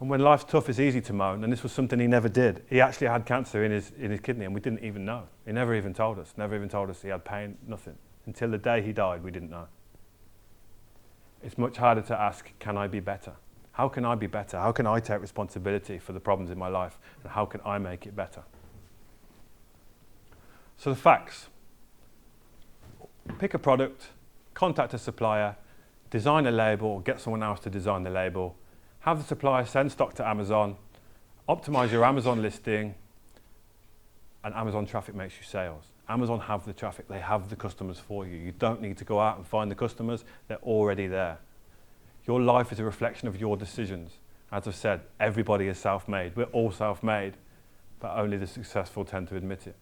[SPEAKER 1] And when life's tough, it's easy to moan, and this was something he never did. He actually had cancer in his kidney, and we didn't even know. He never even told us he had pain, nothing. Until the day he died, we didn't know. It's much harder to ask, can I be better? How can I be better? How can I take responsibility for the problems in my life, and how can I make it better? So the facts. Pick a product, contact a supplier, design a label, or get someone else to design the label. Have the supplier send stock to Amazon, optimize your Amazon listing, and Amazon traffic makes you sales. Amazon have the traffic, they have the customers for you. You don't need to go out and find the customers, they're already there. Your life is a reflection of your decisions. As I've said, everybody is self-made. We're all self-made, but only the successful tend to admit it.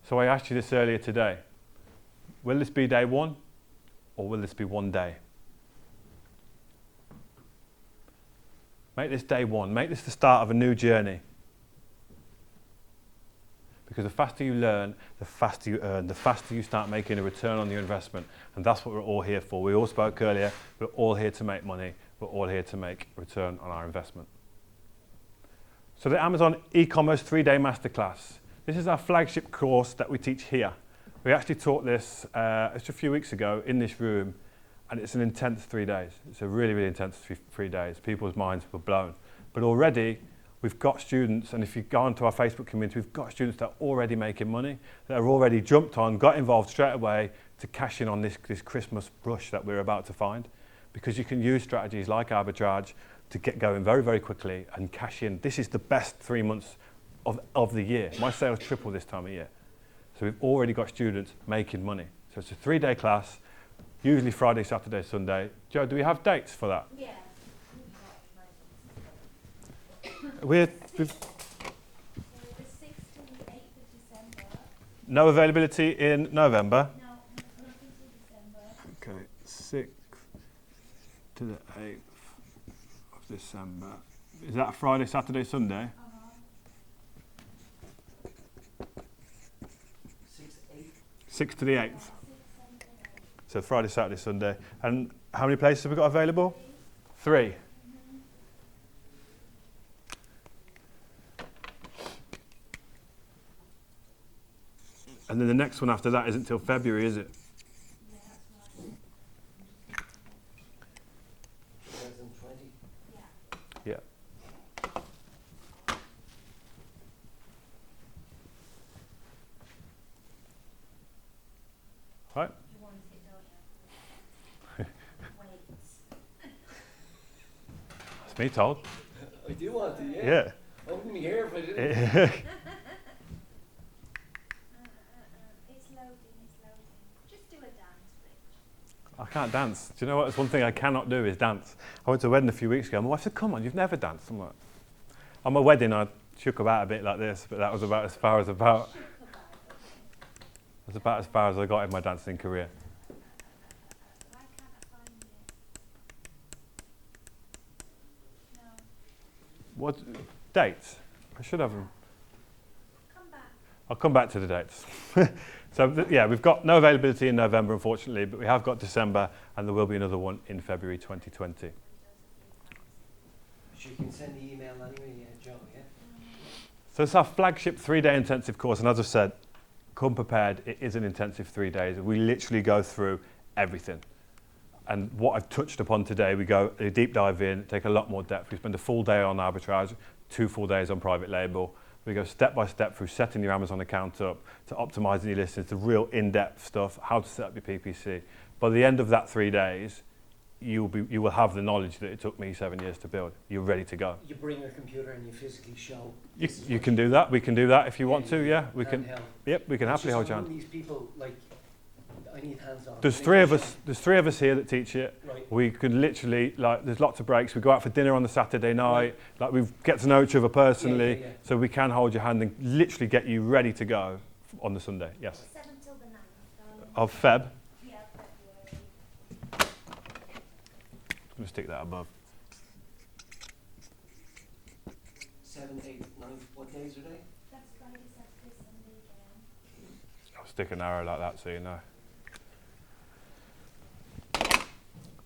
[SPEAKER 1] So I asked you this earlier today. Will this be day one, or will this be one day? Make this day one. Make this the start of a new journey. Because the faster you learn, the faster you earn, the faster you start making a return on your investment. And that's what we're all here for. We all spoke earlier. We're all here to make money. We're all here to make a return on our investment. So the Amazon e-commerce 3-day masterclass. This is our flagship course that we teach here. We actually taught this just a few weeks ago in this room. And it's an intense 3 days. It's a really, really intense 3 days. People's minds were blown. But already, we've got students, and if you go onto our Facebook community, we've got students that are already making money, that are already jumped on, got involved straight away to cash in on this Christmas rush that we're about to find. Because you can use strategies like arbitrage to get going very, very quickly and cash in. This is the best 3 months of the year. My sales triple this time of year. So we've already got students making money. So it's a 3-day class. Usually Friday, Saturday, Sunday. Joe, do we have dates for that?
[SPEAKER 4] Yeah.
[SPEAKER 1] We've
[SPEAKER 4] So the 6th and the 8th of December.
[SPEAKER 1] no availability in November.
[SPEAKER 4] No, nothing till
[SPEAKER 1] 6th to the 8th of December. Is that Friday, Saturday, Sunday? 6th to the 8th. So Friday, Saturday, Sunday. And how many places have we got available? 3. And then the next one after that isn't until February, is it?
[SPEAKER 3] 2020.
[SPEAKER 1] Yeah. Right.
[SPEAKER 4] You want it, don't you? Wait.
[SPEAKER 1] That's me told.
[SPEAKER 3] I do want to,
[SPEAKER 1] Yeah.
[SPEAKER 3] I wouldn't be here if I didn't.
[SPEAKER 4] It's loading. Just do a dance, Rich.
[SPEAKER 1] I can't dance. Do you know what? It's one thing I cannot do is dance. I went to a wedding a few weeks ago. My wife said, "Come on, you've never danced." I'm like, on my wedding, I shook about a bit like this, but that was about as far as That's about as far as I got in my dancing career.
[SPEAKER 4] Why can't I find it? No.
[SPEAKER 1] What dates? I should have them.
[SPEAKER 4] Come back.
[SPEAKER 1] I'll come back to the dates. So yeah, we've got no availability in November, unfortunately, but we have got December, and there will be another one in February 2020.
[SPEAKER 3] You can send the email anyway, Joe, yeah?
[SPEAKER 1] So it's our flagship 3-day intensive course, and as I've said, come prepared. It is an intensive 3 days. We literally go through everything. And what I've touched upon today, we go a deep dive in, take a lot more depth. We spend a full day on arbitrage, 2 full days on private label. We go step by step through setting your Amazon account up, to optimizing your listings, to real in-depth stuff, how to set up your PPC. By the end of that 3 days, you will have the knowledge that it took me 7 years to build. You're ready to go.
[SPEAKER 3] You bring your computer and you physically show.
[SPEAKER 1] You can do that. We can do that if you want to. Yeah, we can.
[SPEAKER 3] Handheld.
[SPEAKER 1] Yep, we can happily hold your
[SPEAKER 3] Just
[SPEAKER 1] hand.
[SPEAKER 3] these people, like, I need hands-on.
[SPEAKER 1] There's 3 of us. There's 3 of us here that teach it.
[SPEAKER 3] Right.
[SPEAKER 1] We could literally, like, there's lots of breaks. We go out for dinner on the Saturday night. Like, we get to know each other personally,
[SPEAKER 3] Yeah.
[SPEAKER 1] so we can hold your hand and literally get you ready to go on the Sunday. Yes.
[SPEAKER 4] 7 till the 9th, darling.
[SPEAKER 1] Of Feb.
[SPEAKER 4] Yeah, February.
[SPEAKER 1] I'm gonna stick that above.
[SPEAKER 3] 7, 8, 9, what days are they?
[SPEAKER 4] That's Friday, Saturday, Sunday again.
[SPEAKER 1] I'll stick an arrow like that so you know.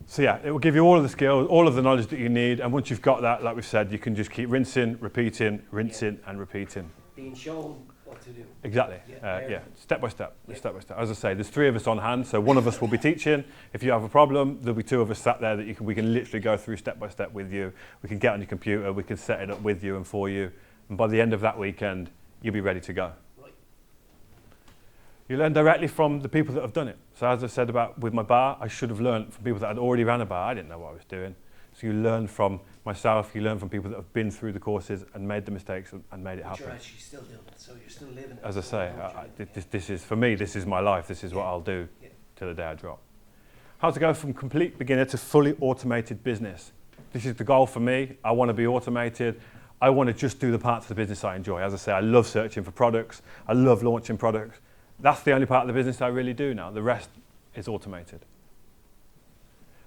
[SPEAKER 1] So yeah, it will give you all of the skills, all of the knowledge that you need, and once you've got that, like we've said, you can just keep rinsing, repeating, and repeating.
[SPEAKER 3] Being shown what to do.
[SPEAKER 1] Exactly.
[SPEAKER 3] Yeah.
[SPEAKER 1] Step by step.
[SPEAKER 3] Yeah.
[SPEAKER 1] Step by step. As I say, there's 3 of us on hand, so one of us will be teaching. If you have a problem, there'll be 2 of us sat there that we can literally go through step by step with you. We can get on your computer, we can set it up with you and for you, and by the end of that weekend, you'll be ready to go.
[SPEAKER 3] Right.
[SPEAKER 1] You learn directly from the people that have done it. So as I said about with my bar, I should have learned from people that had already ran a bar. I didn't know what I was doing. So you learn from myself, you learn from people that have been through the courses and made the mistakes and made it
[SPEAKER 3] But
[SPEAKER 1] happen.
[SPEAKER 3] you're actually still doing it, so you're still living it.
[SPEAKER 1] As I say,
[SPEAKER 3] Don't you?
[SPEAKER 1] this is, for me, this is my life. This is what I'll do
[SPEAKER 3] Yeah.
[SPEAKER 1] till the day I drop. How to go from complete beginner to fully automated business. This is the goal for me. I want to be automated. I want to just do the parts of the business I enjoy. As I say, I love searching for products. I love launching products. That's the only part of the business I really do now. The rest is automated.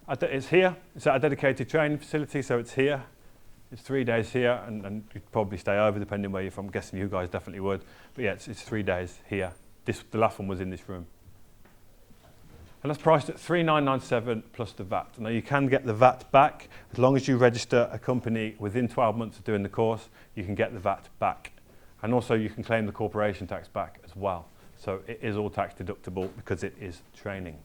[SPEAKER 1] It's here. It's at a dedicated training facility, so it's here. It's 3 days here, and you'd probably stay over depending where you're from. I'm guessing you guys definitely would. But yeah, it's 3 days here. The last one was in this room. And that's priced at $3,997 plus the VAT. Now you can get the VAT back. As long as you register a company within 12 months of doing the course, you can get the VAT back. And also you can claim the corporation tax back as well. So it is all tax deductible because it is training.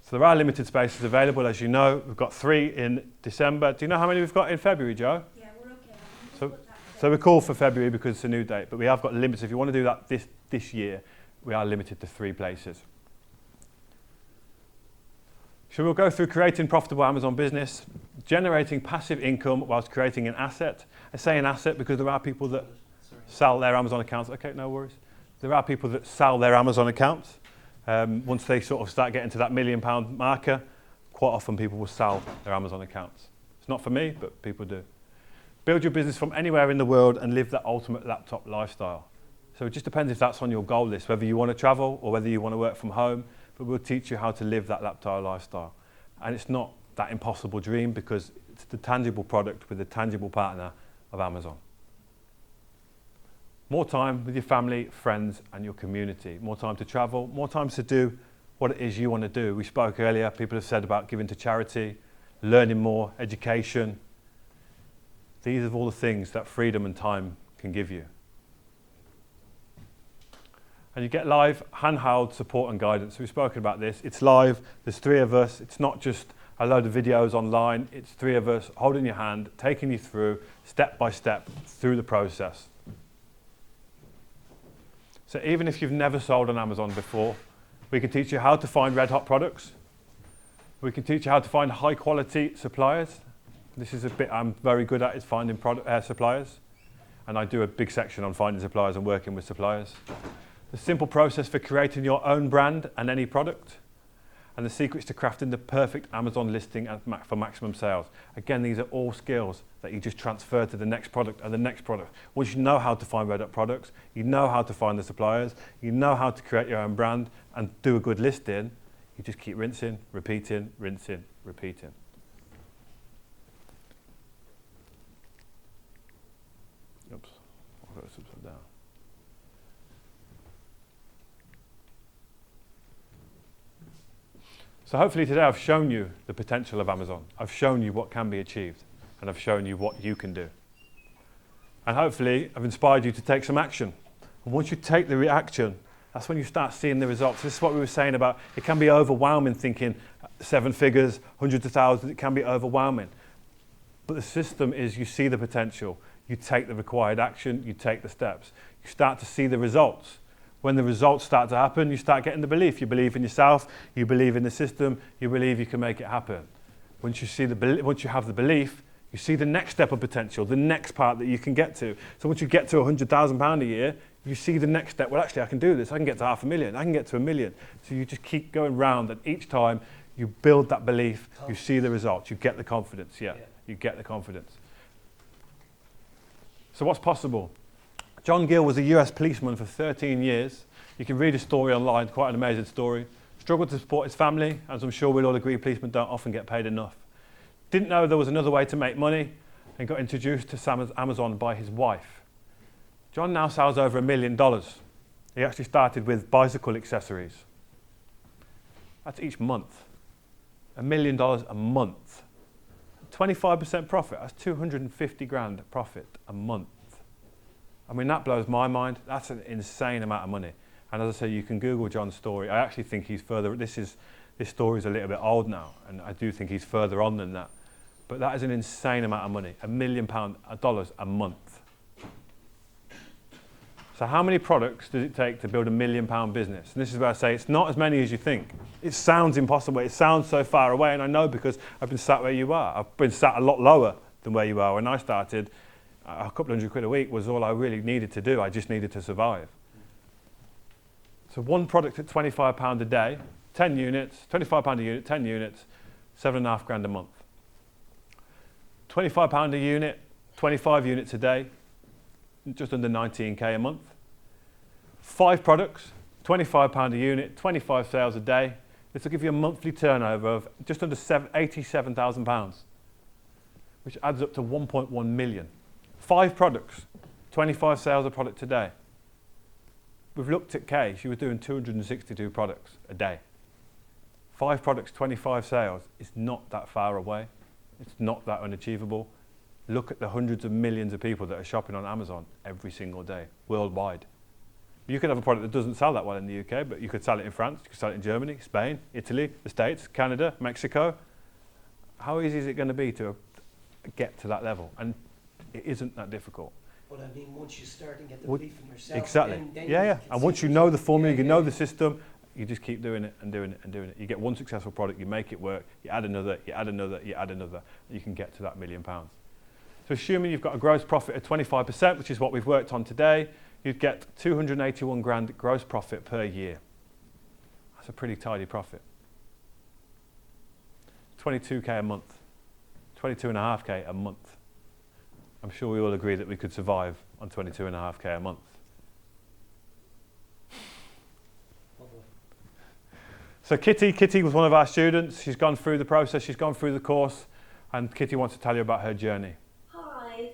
[SPEAKER 1] So there are limited spaces available, as you know. We've got 3 in December. Do you know how many we've got in February, Joe?
[SPEAKER 4] Yeah, we're okay. I can just
[SPEAKER 1] So-
[SPEAKER 4] put that
[SPEAKER 1] So we're called for February because it's a new date, but we have got limits. If you want to do that this year, we are limited to 3 places. So we'll go through creating profitable Amazon business, generating passive income whilst creating an asset. I say an asset because there are people that
[SPEAKER 3] Sorry.
[SPEAKER 1] sell their Amazon accounts. Okay, no worries. There are people that sell their Amazon accounts. Once they sort of start getting to that £1 million marker, quite often people will sell their Amazon accounts. It's not for me, but people do. Build your business from anywhere in the world and live that ultimate laptop lifestyle. So it just depends if that's on your goal list, whether you want to travel or whether you want to work from home, but we'll teach you how to live that Laptile lifestyle. And it's not that impossible dream because it's the tangible product with the tangible partner of Amazon. More time with your family, friends, and your community. More time to travel, more time to do what it is you want to do. We spoke earlier, people have said about giving to charity, learning more, education. These are all the things that freedom and time can give you. And you get live handheld support and guidance. We've spoken about this. It's live, there's 3 of us. It's not just a load of videos online. It's 3 of us holding your hand, taking you through step by step through the process. So even if you've never sold on Amazon before, we can teach you how to find red hot products. We can teach you how to find high quality suppliers. This is a bit I'm very good at, is finding suppliers. And I do a big section on finding suppliers and working with suppliers. The simple process for creating your own brand and any product. And the secrets to crafting the perfect Amazon listing for maximum sales. Again, these are all skills that you just transfer to the next product and the next product. Once you know how to find red hot products, you know how to find the suppliers, you know how to create your own brand and do a good listing, you just keep rinsing, repeating, rinsing, repeating. Oops, I've got this upside down. So hopefully today I've shown you the potential of Amazon. I've shown you what can be achieved and I've shown you what you can do. And hopefully I've inspired you to take some action. And once you take the action, that's when you start seeing the results. This is what we were saying about it can be overwhelming thinking 7 figures, hundreds of thousands, it can be overwhelming. But the system is you see the potential, you take the required action, you take the steps. You start to see the results. When the results start to happen, you start getting the belief. You believe in yourself, you believe in the system, you believe you can make it happen. Once you have the belief, you see the next step of potential, the next part that you can get to. So once you get to £100,000 a year, you see the next step. Well, actually, I can do this. I can get to 500,000. I can get to 1 million. So you just keep going round, and each time you build that belief, you see the results, you get the confidence. Yeah. You get the confidence. So what's possible? John Gill was a US policeman for 13 years. You can read his story online, quite an amazing story. Struggled to support his family, as I'm sure we'll all agree policemen don't often get paid enough. Didn't know there was another way to make money and got introduced to Amazon by his wife. John now sells over $1 million. He actually started with bicycle accessories. That's each month. $1 million a month. 25% profit, that's 250 grand profit a month. I mean, that blows my mind. That's an insane amount of money. And as I say, you can Google John's story. I actually think he's further, this story is a little bit old now, and I do think he's further on than that. But that is an insane amount of money, $1 million a month. So how many products does it take to build $1 million business? And this is where I say it's not as many as you think. It sounds impossible. It sounds so far away, and I know because I've been sat where you are. I've been sat a lot lower than where you are. When I started, a couple £100 a week was all I really needed to do. I just needed to survive. So one product at £25 a day, 10 units, £25 a unit, 10 units, 7.5 grand a month. £25 a unit, 25 units a day, just under 19k a month. 5 products, £25 a unit, 25 sales a day. This will give you a monthly turnover of just under £87,000, which adds up to 1.1 million. 5 products, 25 sales a product a day. We've looked at Kay, she was doing 262 products a day. 5 products, 25 sales is not that far away. It's not that unachievable. Look at the hundreds of millions of people that are shopping on Amazon every single day, worldwide. You could have a product that doesn't sell that well in the UK, but you could sell it in France, you could sell it in Germany, Spain, Italy, the States, Canada, Mexico. How easy is it going to be to get to that level? And it isn't that difficult.
[SPEAKER 3] But I mean, once you start and get the belief in yourself,
[SPEAKER 1] exactly.
[SPEAKER 3] then
[SPEAKER 1] Yeah.
[SPEAKER 3] you can
[SPEAKER 1] And
[SPEAKER 3] see
[SPEAKER 1] once you
[SPEAKER 3] the
[SPEAKER 1] know the
[SPEAKER 3] results.
[SPEAKER 1] formula, you know
[SPEAKER 3] Yeah.
[SPEAKER 1] the system, you just keep doing it and doing it and doing it. You get one successful product, you make it work, you add another, you add another, you add another, and you can get to that £1 million. So assuming you've got a gross profit of 25%, which is what we've worked on today, you'd get 281 grand gross profit per year. That's a pretty tidy profit. 22k a month, 22.5k a month. I'm sure we all agree that we could survive on 22.5k a month. So Kitty was one of our students. She's gone through the process, she's gone through the course, and Kitty wants to tell you about her journey.
[SPEAKER 5] Hi.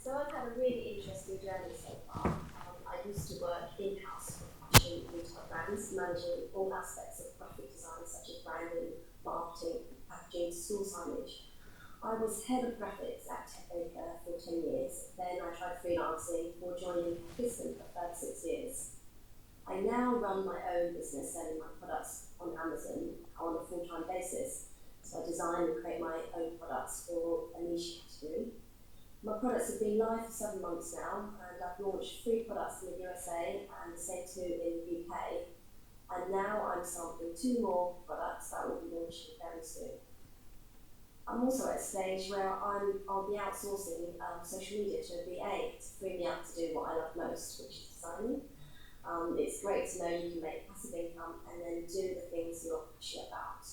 [SPEAKER 5] So I've had a really interesting journey so far. I used to work in-house for fashion retail brands, managing all aspects of graphic design such as branding, marketing, packaging, store signage. I was head of graphics at Technica for 10 years. Then I tried freelancing before joining Piston for 36 years. I now run my own business selling my products on Amazon on a full-time basis. So I design and create my own products for a niche category. My products have been live for 7 months now, and I've launched 3 products in the USA and the same 2 in the UK. And now I'm sampling 2 more products that will be launching very soon. I'm also at a stage where I'll be outsourcing social media to a VA to free me up to do what I love most, which is designing. It's great to know you can make passive income and then do the things you're passionate about.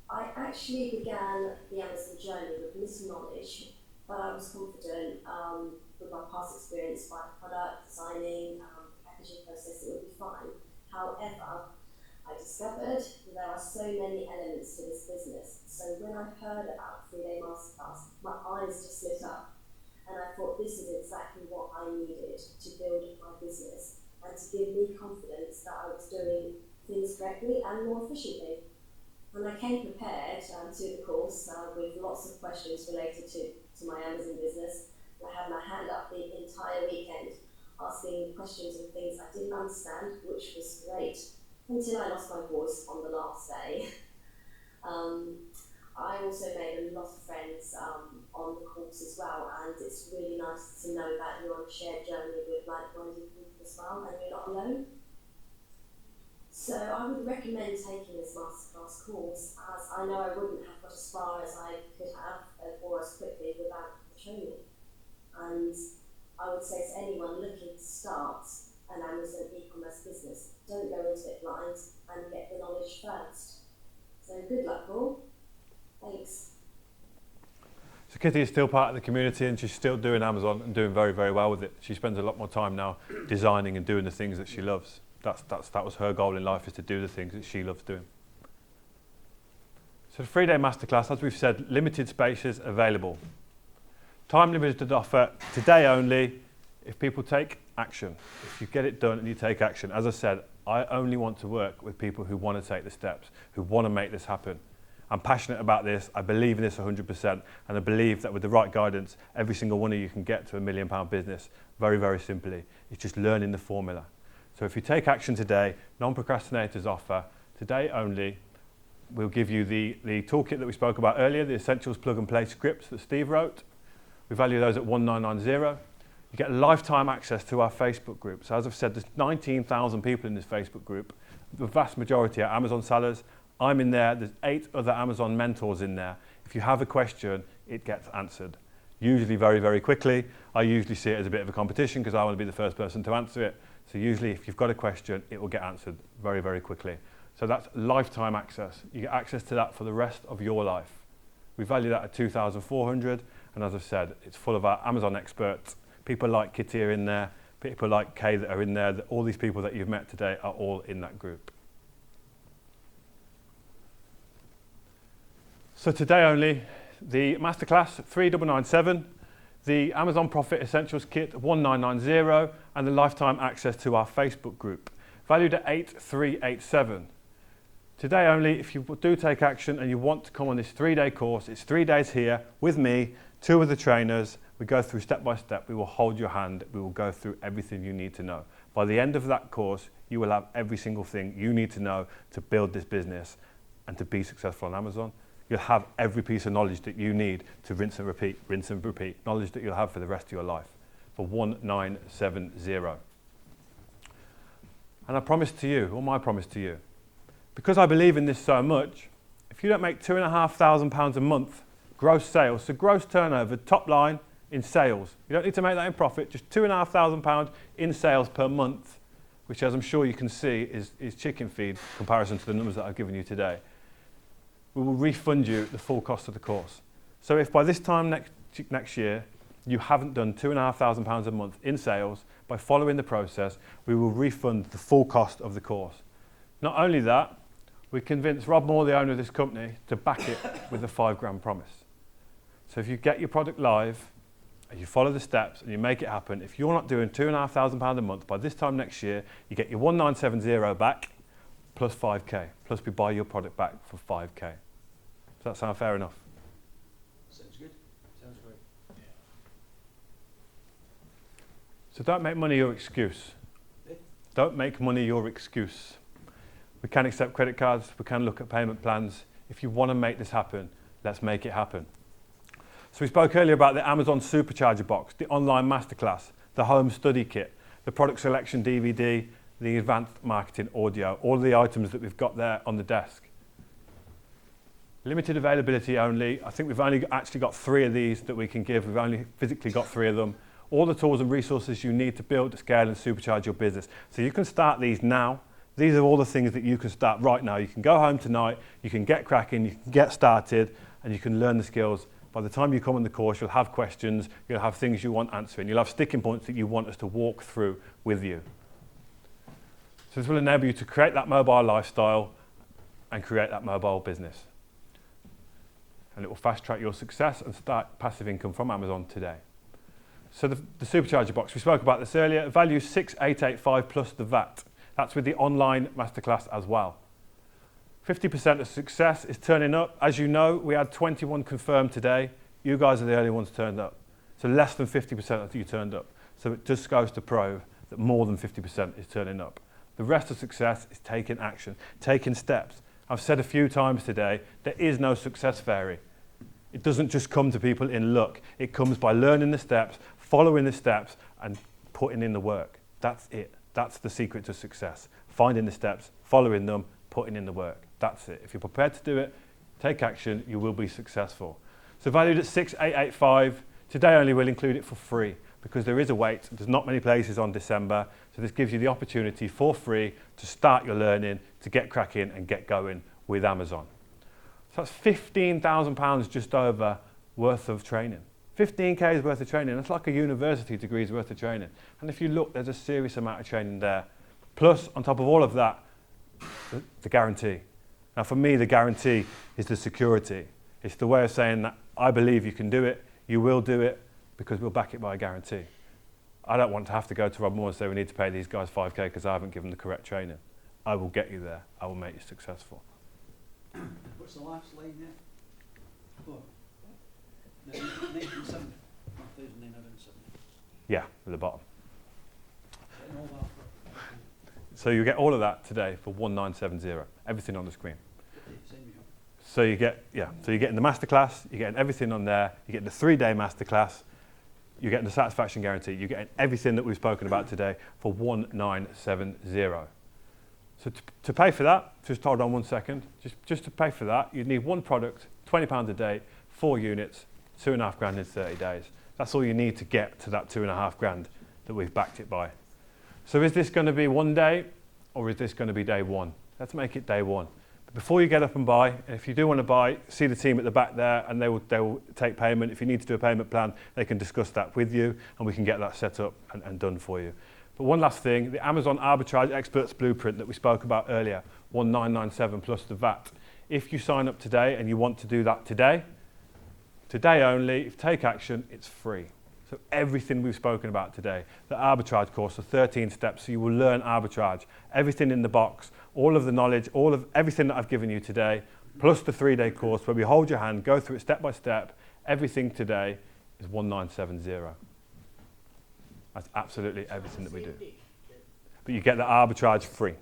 [SPEAKER 5] I actually began the Amazon journey with little knowledge, but I was confident with my past experience by product, designing, packaging process, it would be fine. However, I discovered that there are so many elements to this business. So when I heard about 3-day masterclass, my eyes just lit up. And I thought this is exactly what I needed to build my business and to give me confidence that I was doing things correctly and more efficiently. And I came prepared to the course with lots of questions related to my Amazon business. I had my hand up the entire weekend asking questions and things I didn't understand, which was great, until I lost my voice on the last day. I also made a lot of friends on the course as well, and it's really nice to know that you're on a shared journey with like-minded people as well, and you're not alone. So I would recommend taking this masterclass course, as I know I wouldn't have got as far as I could have or as quickly without the training. And I would say to anyone looking to start an Amazon e-commerce business, don't go into it blind and get the knowledge first. So good luck all. Thanks.
[SPEAKER 1] So Kitty is still part of the community and she's still doing Amazon and doing very, very well with it. She spends a lot more time now designing and doing the things that she loves. That was her goal in life, is to do the things that she loves doing. So the 3-day masterclass, as we've said, limited spaces available. Time limited offer, today only, if people take action. If you get it done and you take action. As I said, I only want to work with people who want to take the steps, who want to make this happen. I'm passionate about this, I believe in this 100%, and I believe that with the right guidance, every single one of you can get to £1 million business very, very simply. It's just learning the formula. So if you take action today, non-procrastinators offer, today only, we'll give you the toolkit that we spoke about earlier, the Essentials Plug and Play scripts that Steve wrote. We value those at 1990. You get lifetime access to our Facebook group. So as I've said, there's 19,000 people in this Facebook group. The vast majority are Amazon sellers. I'm in there. There's 8 other Amazon mentors in there. If you have a question, it gets answered. Usually very, very quickly. I usually see it as a bit of a competition because I want to be the first person to answer it. So usually if you've got a question, it will get answered very, very quickly. So that's lifetime access. You get access to that for the rest of your life. We value that at 2,400. And as I've said, it's full of our Amazon experts. People like Kitty are in there. People like Kay that are in there. All these people that you've met today are all in that group. So today only, the masterclass 3997, the Amazon Profit Essentials Kit 1990, and the lifetime access to our Facebook group, valued at 8387. Today only, if you do take action and you want to come on this 3-day course, it's 3 days here with me, 2 of the trainers. We go through step by step. We will hold your hand. We will go through everything you need to know. By the end of that course, you will have every single thing you need to know to build this business and to be successful on Amazon. You'll have every piece of knowledge that you need to rinse and repeat, knowledge that you'll have for the rest of your life, for 1970. And I promise to you, or my promise to you, because I believe in this so much, if you don't make £2,500 a month gross sales, so gross turnover, top line in sales, you don't need to make that in profit, just £2,500 in sales per month, which as I'm sure you can see is chicken feed in comparison to the numbers that I've given you today. We will refund you the full cost of the course. So if by this time next year you haven't done £2,500 a month in sales, by following the process, we will refund the full cost of the course. Not only that, We convinced Rob Moore, the owner of this company, to back it with a £5 promise. So if you get your product live, and you follow the steps and you make it happen, if you're not doing £2,500 a month, by this time next year, you get your 1970 back plus 5k, plus we buy your product back for 5k. Does that sound fair enough?
[SPEAKER 2] Sounds good.
[SPEAKER 3] Sounds great.
[SPEAKER 1] So don't make money your excuse. Don't make money your excuse. We can accept credit cards, we can look at payment plans. If you want to make this happen, let's make it happen. So we spoke earlier about the Amazon Supercharger box, the online masterclass, the home study kit, the product selection DVD, the advanced marketing audio, all of the items that we've got there on the desk. Limited availability only. I think we've only actually got 3 of these that we can give. We've only physically got 3 of them. All the tools and resources you need to build, scale and supercharge your business. So you can start these now. These are all the things that you can start right now. You can go home tonight, you can get cracking, you can get started, and you can learn the skills. By the time you come on the course, you'll have questions, you'll have things you want answering, you'll have sticking points that you want us to walk through with you. So this will enable you to create that mobile lifestyle and create that mobile business. And it will fast track your success and start passive income from Amazon today. So the Supercharger box, we spoke about this earlier, value 6,885 plus the VAT. That's with the online masterclass as well. 50% of success is turning up. As you know, we had 21 confirmed today. You guys are the only ones turned up. So less than 50% of you turned up. So it just goes to prove that more than 50% is turning up. The rest of success is taking action, taking steps. I've said a few times today, there is no success fairy. It doesn't just come to people in luck. It comes by learning the steps, following the steps, and putting in the work. That's it. That's the secret to success. Finding the steps, following them, putting in the work. That's it. If you're prepared to do it, take action, you will be successful. So valued at 6,885, today only we'll include it for free because there is a wait. There's not many places on December. So this gives you the opportunity for free to start your learning, to get cracking and get going with Amazon. So that's £15,000 just over worth of training. 15K's worth of training. That's like a university degree's worth of training. And if you look, there's a serious amount of training there. Plus, on top of all of that, the guarantee. Now for me, the guarantee is the security. It's the way of saying that I believe you can do it, you will do it, because we'll back it by a guarantee. I don't want to have to go to Rob Moore and say we need to pay these guys 5k because I haven't given the correct training. I will get you there. I will make you successful.
[SPEAKER 2] What's the last line there? Oh. 1970. 1,970.
[SPEAKER 1] Yeah, at the bottom.
[SPEAKER 2] Getting all that for
[SPEAKER 1] So you get all of that today for 1970, everything on the screen.
[SPEAKER 2] send me up.
[SPEAKER 1] So you get, so you're getting the masterclass, you're getting everything on there, you're getting the 3-day masterclass, you're getting the satisfaction guarantee, you're getting everything that we've spoken about today for 1970. So to pay for that, just hold on one second, just to pay for that, you'd need one product, £20 a day, 4 units, £2,500 in 30 days. That's all you need to get to that £2,500 that we've backed it by. So is this going to be one day or is this going to be day one? Let's make it day one. But before you get up and buy, if you do want to buy, see the team at the back there and they will take payment. If you need to do a payment plan, they can discuss that with you and we can get that set up and done for you. But one last thing, the Amazon Arbitrage Experts Blueprint that we spoke about earlier, 1997 plus the VAT. If you sign up today and you want to do that today only, if you take action, it's free. So everything we've spoken about today, the arbitrage course, the 13 steps, so you will learn arbitrage, everything in the box, all of the knowledge, all of everything that I've given you today, plus the 3-day course where we hold your hand, go through it step by step, everything today is 1970. That's absolutely everything that we do. But you get the arbitrage free.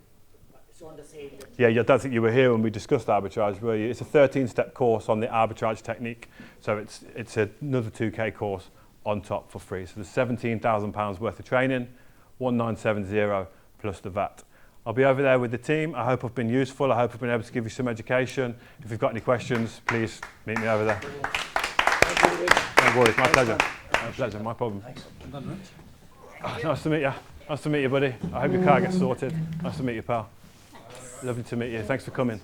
[SPEAKER 6] So on the same day.
[SPEAKER 1] Yeah, I don't think you were here when we discussed arbitrage, were you? It's a 13-step course on the arbitrage technique, so it's another 2K course on top for free. So there's £17,000 worth of training, 1970 plus the VAT. I'll be over there with the team. I hope I've been useful. I hope I've been able to give you some education. If you've got any questions, please meet me over there. No worries, my pleasure. My pleasure, my problem.
[SPEAKER 2] I'm done, Rich.
[SPEAKER 1] Oh, nice to meet you. Nice to meet you, buddy. I hope your car gets sorted. Nice to meet you, pal. Lovely to meet you. Thanks for coming.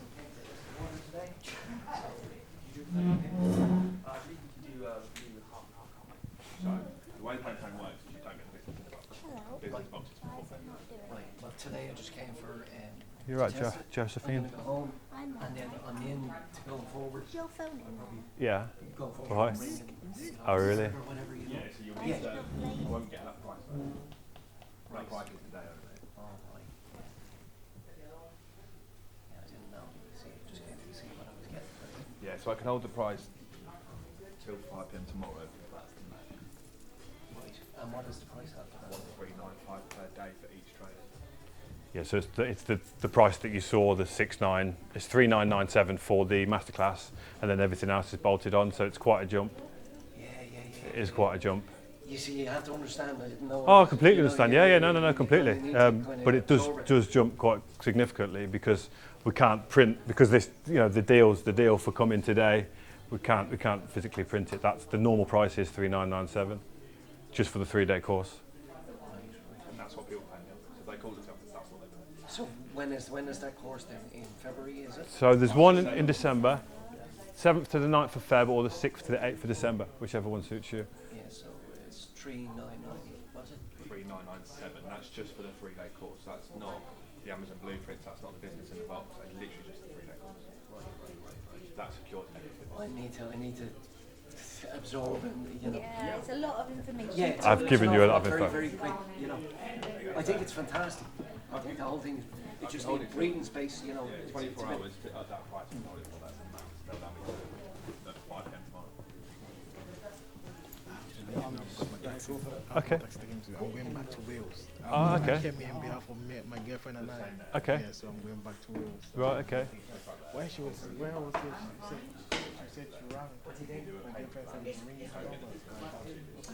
[SPEAKER 3] Right, well today I just came for
[SPEAKER 1] You're right,
[SPEAKER 3] test it.
[SPEAKER 1] Josephine.
[SPEAKER 3] I'm gonna go home, And then on the end to go forward,
[SPEAKER 4] Is your phone in?
[SPEAKER 1] Yeah.
[SPEAKER 3] go forward.
[SPEAKER 1] Right.
[SPEAKER 3] and bring it
[SPEAKER 1] Oh, really?
[SPEAKER 3] Or whatever you know.
[SPEAKER 1] so you
[SPEAKER 3] Yeah.
[SPEAKER 4] That's lovely.
[SPEAKER 1] I won't get that price. That price is today only.
[SPEAKER 3] Oh, right. Yeah, I didn't know. See, just came to see what I was getting.
[SPEAKER 1] Yeah, so I can hold the price till 5 p.m. tomorrow.
[SPEAKER 3] Right. And what is the price after that?
[SPEAKER 1] 1395 per day for each trade. Yeah, so it's the price that you saw, the 69. It's 3997 for the masterclass, and then everything else is bolted on. So it's quite a jump.
[SPEAKER 3] Yeah.
[SPEAKER 1] It is quite a jump.
[SPEAKER 3] You see, you have to understand. I didn't know.
[SPEAKER 1] Oh, I completely
[SPEAKER 3] you know,
[SPEAKER 1] understand.
[SPEAKER 3] you-
[SPEAKER 1] Yeah,
[SPEAKER 3] you
[SPEAKER 1] no, completely.
[SPEAKER 3] need to kinda
[SPEAKER 1] But it does
[SPEAKER 3] absorb it.
[SPEAKER 1] does jump quite significantly because we can't print because this, the deal for coming today, we can't physically print it. That's the normal price is 3997, just for the 3-day course. And that's what people pay. So they call it something. That's what they pay.
[SPEAKER 3] So when is that course then? In February, is it?
[SPEAKER 1] So there's one in December, 7th to the 9th of Feb, or the 6th to the 8th of December, whichever one suits you.
[SPEAKER 3] Yeah. So it's 399. Was it?
[SPEAKER 1] 3997. That's just for the 3-day course. That's not the Amazon blueprints. That's not the business in the box. It's literally just the 3-day course. That secures everything.
[SPEAKER 3] I need to absorb and
[SPEAKER 4] Yeah, it's a lot of information.
[SPEAKER 3] Yeah, it's
[SPEAKER 1] I've
[SPEAKER 3] it's
[SPEAKER 1] given
[SPEAKER 3] an
[SPEAKER 1] you a
[SPEAKER 3] awful
[SPEAKER 1] lot of info.
[SPEAKER 3] Very quick. I think it's fantastic. I think the whole thing. It just needs breathing space.
[SPEAKER 1] 24 hours at that price is not for that max. They'll allow me to at 5 p.m. tomorrow. Okay.
[SPEAKER 7] I'm going back to Wales.
[SPEAKER 1] Oh, okay.
[SPEAKER 7] I came here on behalf of my girlfriend and I.
[SPEAKER 1] Okay.
[SPEAKER 7] Yeah, so I'm going back to Wales.
[SPEAKER 1] Right. Okay.
[SPEAKER 7] Where was she said she rang. My girlfriend said she ringing her number.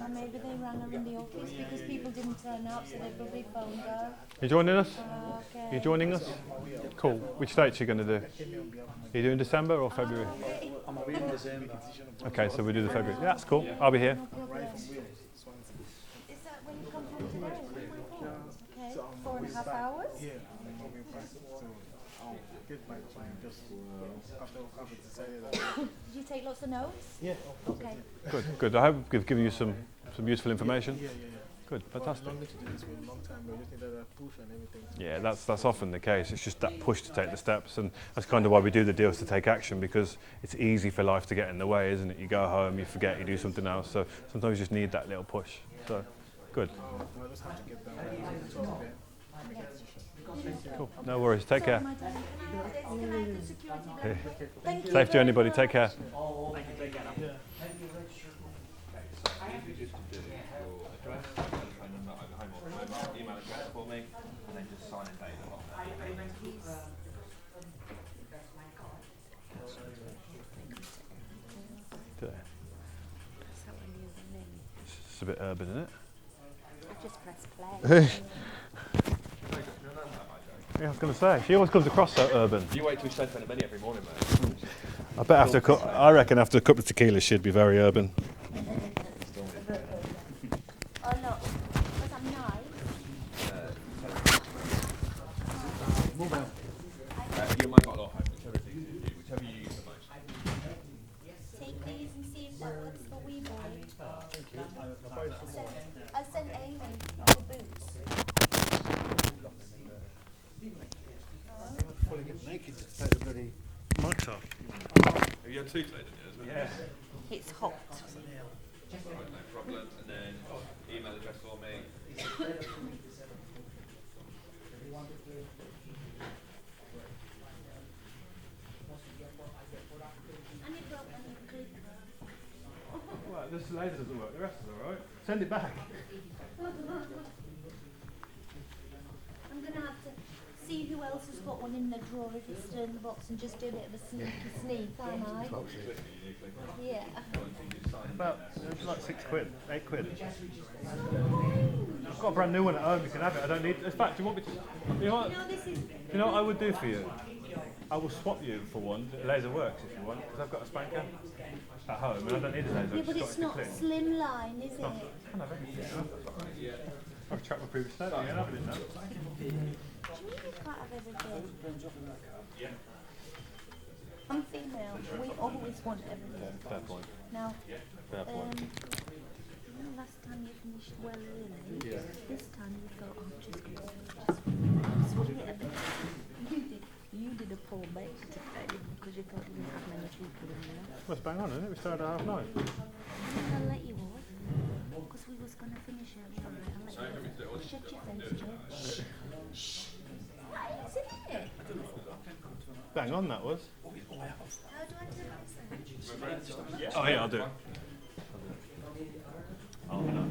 [SPEAKER 4] And maybe they rang her in the office because people didn't turn up, so they probably phoned her.
[SPEAKER 1] You joining us?
[SPEAKER 4] Okay.
[SPEAKER 1] You joining us? Cool. Which dates are you going to do? Are you doing December or February?
[SPEAKER 4] Okay.
[SPEAKER 2] I'm away in December.
[SPEAKER 1] Okay, so we do the February. Yeah, that's cool. I'll be here.
[SPEAKER 4] No problem. Is that when you come home today? Oh my God. Okay. 4.5 hours?
[SPEAKER 7] Yeah, I'm moving back. So I'll get back to you just after I've decided that.
[SPEAKER 4] Did you take lots of notes?
[SPEAKER 7] Yeah,
[SPEAKER 4] Okay.
[SPEAKER 1] Good. I hope we've given you some useful information.
[SPEAKER 7] yeah.
[SPEAKER 1] Good. Fantastic.
[SPEAKER 7] I've wanted to do this for a long time, but I just needed a push and everything.
[SPEAKER 1] Yeah, that's often the case. It's just that push to take the steps, and that's kind of why we do the deals to take action, because it's easy for life to get in the way, isn't it? You go home, you forget, you do something else. So sometimes you just need that little push. So, good.
[SPEAKER 7] I'll just have to get down there, talk to them, and make a decision.
[SPEAKER 1] Cool. No worries. Take care.
[SPEAKER 4] Sorry, my darling. Can I have the security guard? Thank you
[SPEAKER 1] Safe
[SPEAKER 4] very
[SPEAKER 1] journey, buddy.
[SPEAKER 4] much.
[SPEAKER 1] Take care. Email address for me, and then just sign and date It's a bit urban, isn't it?
[SPEAKER 4] I just pressed play.
[SPEAKER 1] Yeah, I was going to say, she always comes across so urban.
[SPEAKER 8] You wait till we spend a minute every morning, mate.
[SPEAKER 1] I bet I reckon after a couple of tequilas, she'd be very urban.
[SPEAKER 4] Oh look, because I'm nice.
[SPEAKER 8] You might got a lot of hope, whichever you use the most.
[SPEAKER 4] Take these and see if that works for wee boy. I sent Amy the boots.
[SPEAKER 2] Before I get naked, just take the bloody
[SPEAKER 1] Mark's off.
[SPEAKER 8] Have you had two today, didn't you?
[SPEAKER 1] Yeah.
[SPEAKER 4] It's hot.
[SPEAKER 8] Right, no problem. And then email address for me.
[SPEAKER 4] And it broke my clip.
[SPEAKER 1] Right, this laser doesn't work. The rest is all right. Send it back.
[SPEAKER 4] I'm going to have to see who else has got one in the drawer if it's still in the box and just do a bit of a sneaky sneak, aren't I? Yeah.
[SPEAKER 1] About like £6, £8. I've got a brand new one at home. You can have it. I don't need. In fact, do you want me to? You know what?
[SPEAKER 4] You know, this is.
[SPEAKER 1] You know what I would do for you? I will swap you for one. The laser works if you want, because I've got a spanker at home and I don't need a laser.
[SPEAKER 4] Yeah,
[SPEAKER 1] I've
[SPEAKER 4] but
[SPEAKER 1] just
[SPEAKER 4] it's
[SPEAKER 1] got
[SPEAKER 4] not
[SPEAKER 1] it to clean.
[SPEAKER 4] slimline, is it?
[SPEAKER 1] I can have everything. I've tracked my previous note. Yeah, I didn't know.
[SPEAKER 4] Do you mean you can't have everything? I'm female. We always want everything.
[SPEAKER 1] Fair point.
[SPEAKER 4] Now,
[SPEAKER 1] Fair point.
[SPEAKER 4] you know, last time you finished well early. This time you thought, I'm just going to swing it a bit. You did a Paul Beck today because you thought you didn't have many people in there.
[SPEAKER 1] Well, it's bang on, isn't it? We started at 9:30.
[SPEAKER 4] I'm gonna let you on because we was gonna finish early. Shut your face, Joe. Shh. That is, isn't it?
[SPEAKER 1] Bang on, that was.
[SPEAKER 4] How do I do this then?
[SPEAKER 1] Oh, yeah, I'll do it. Oh, no.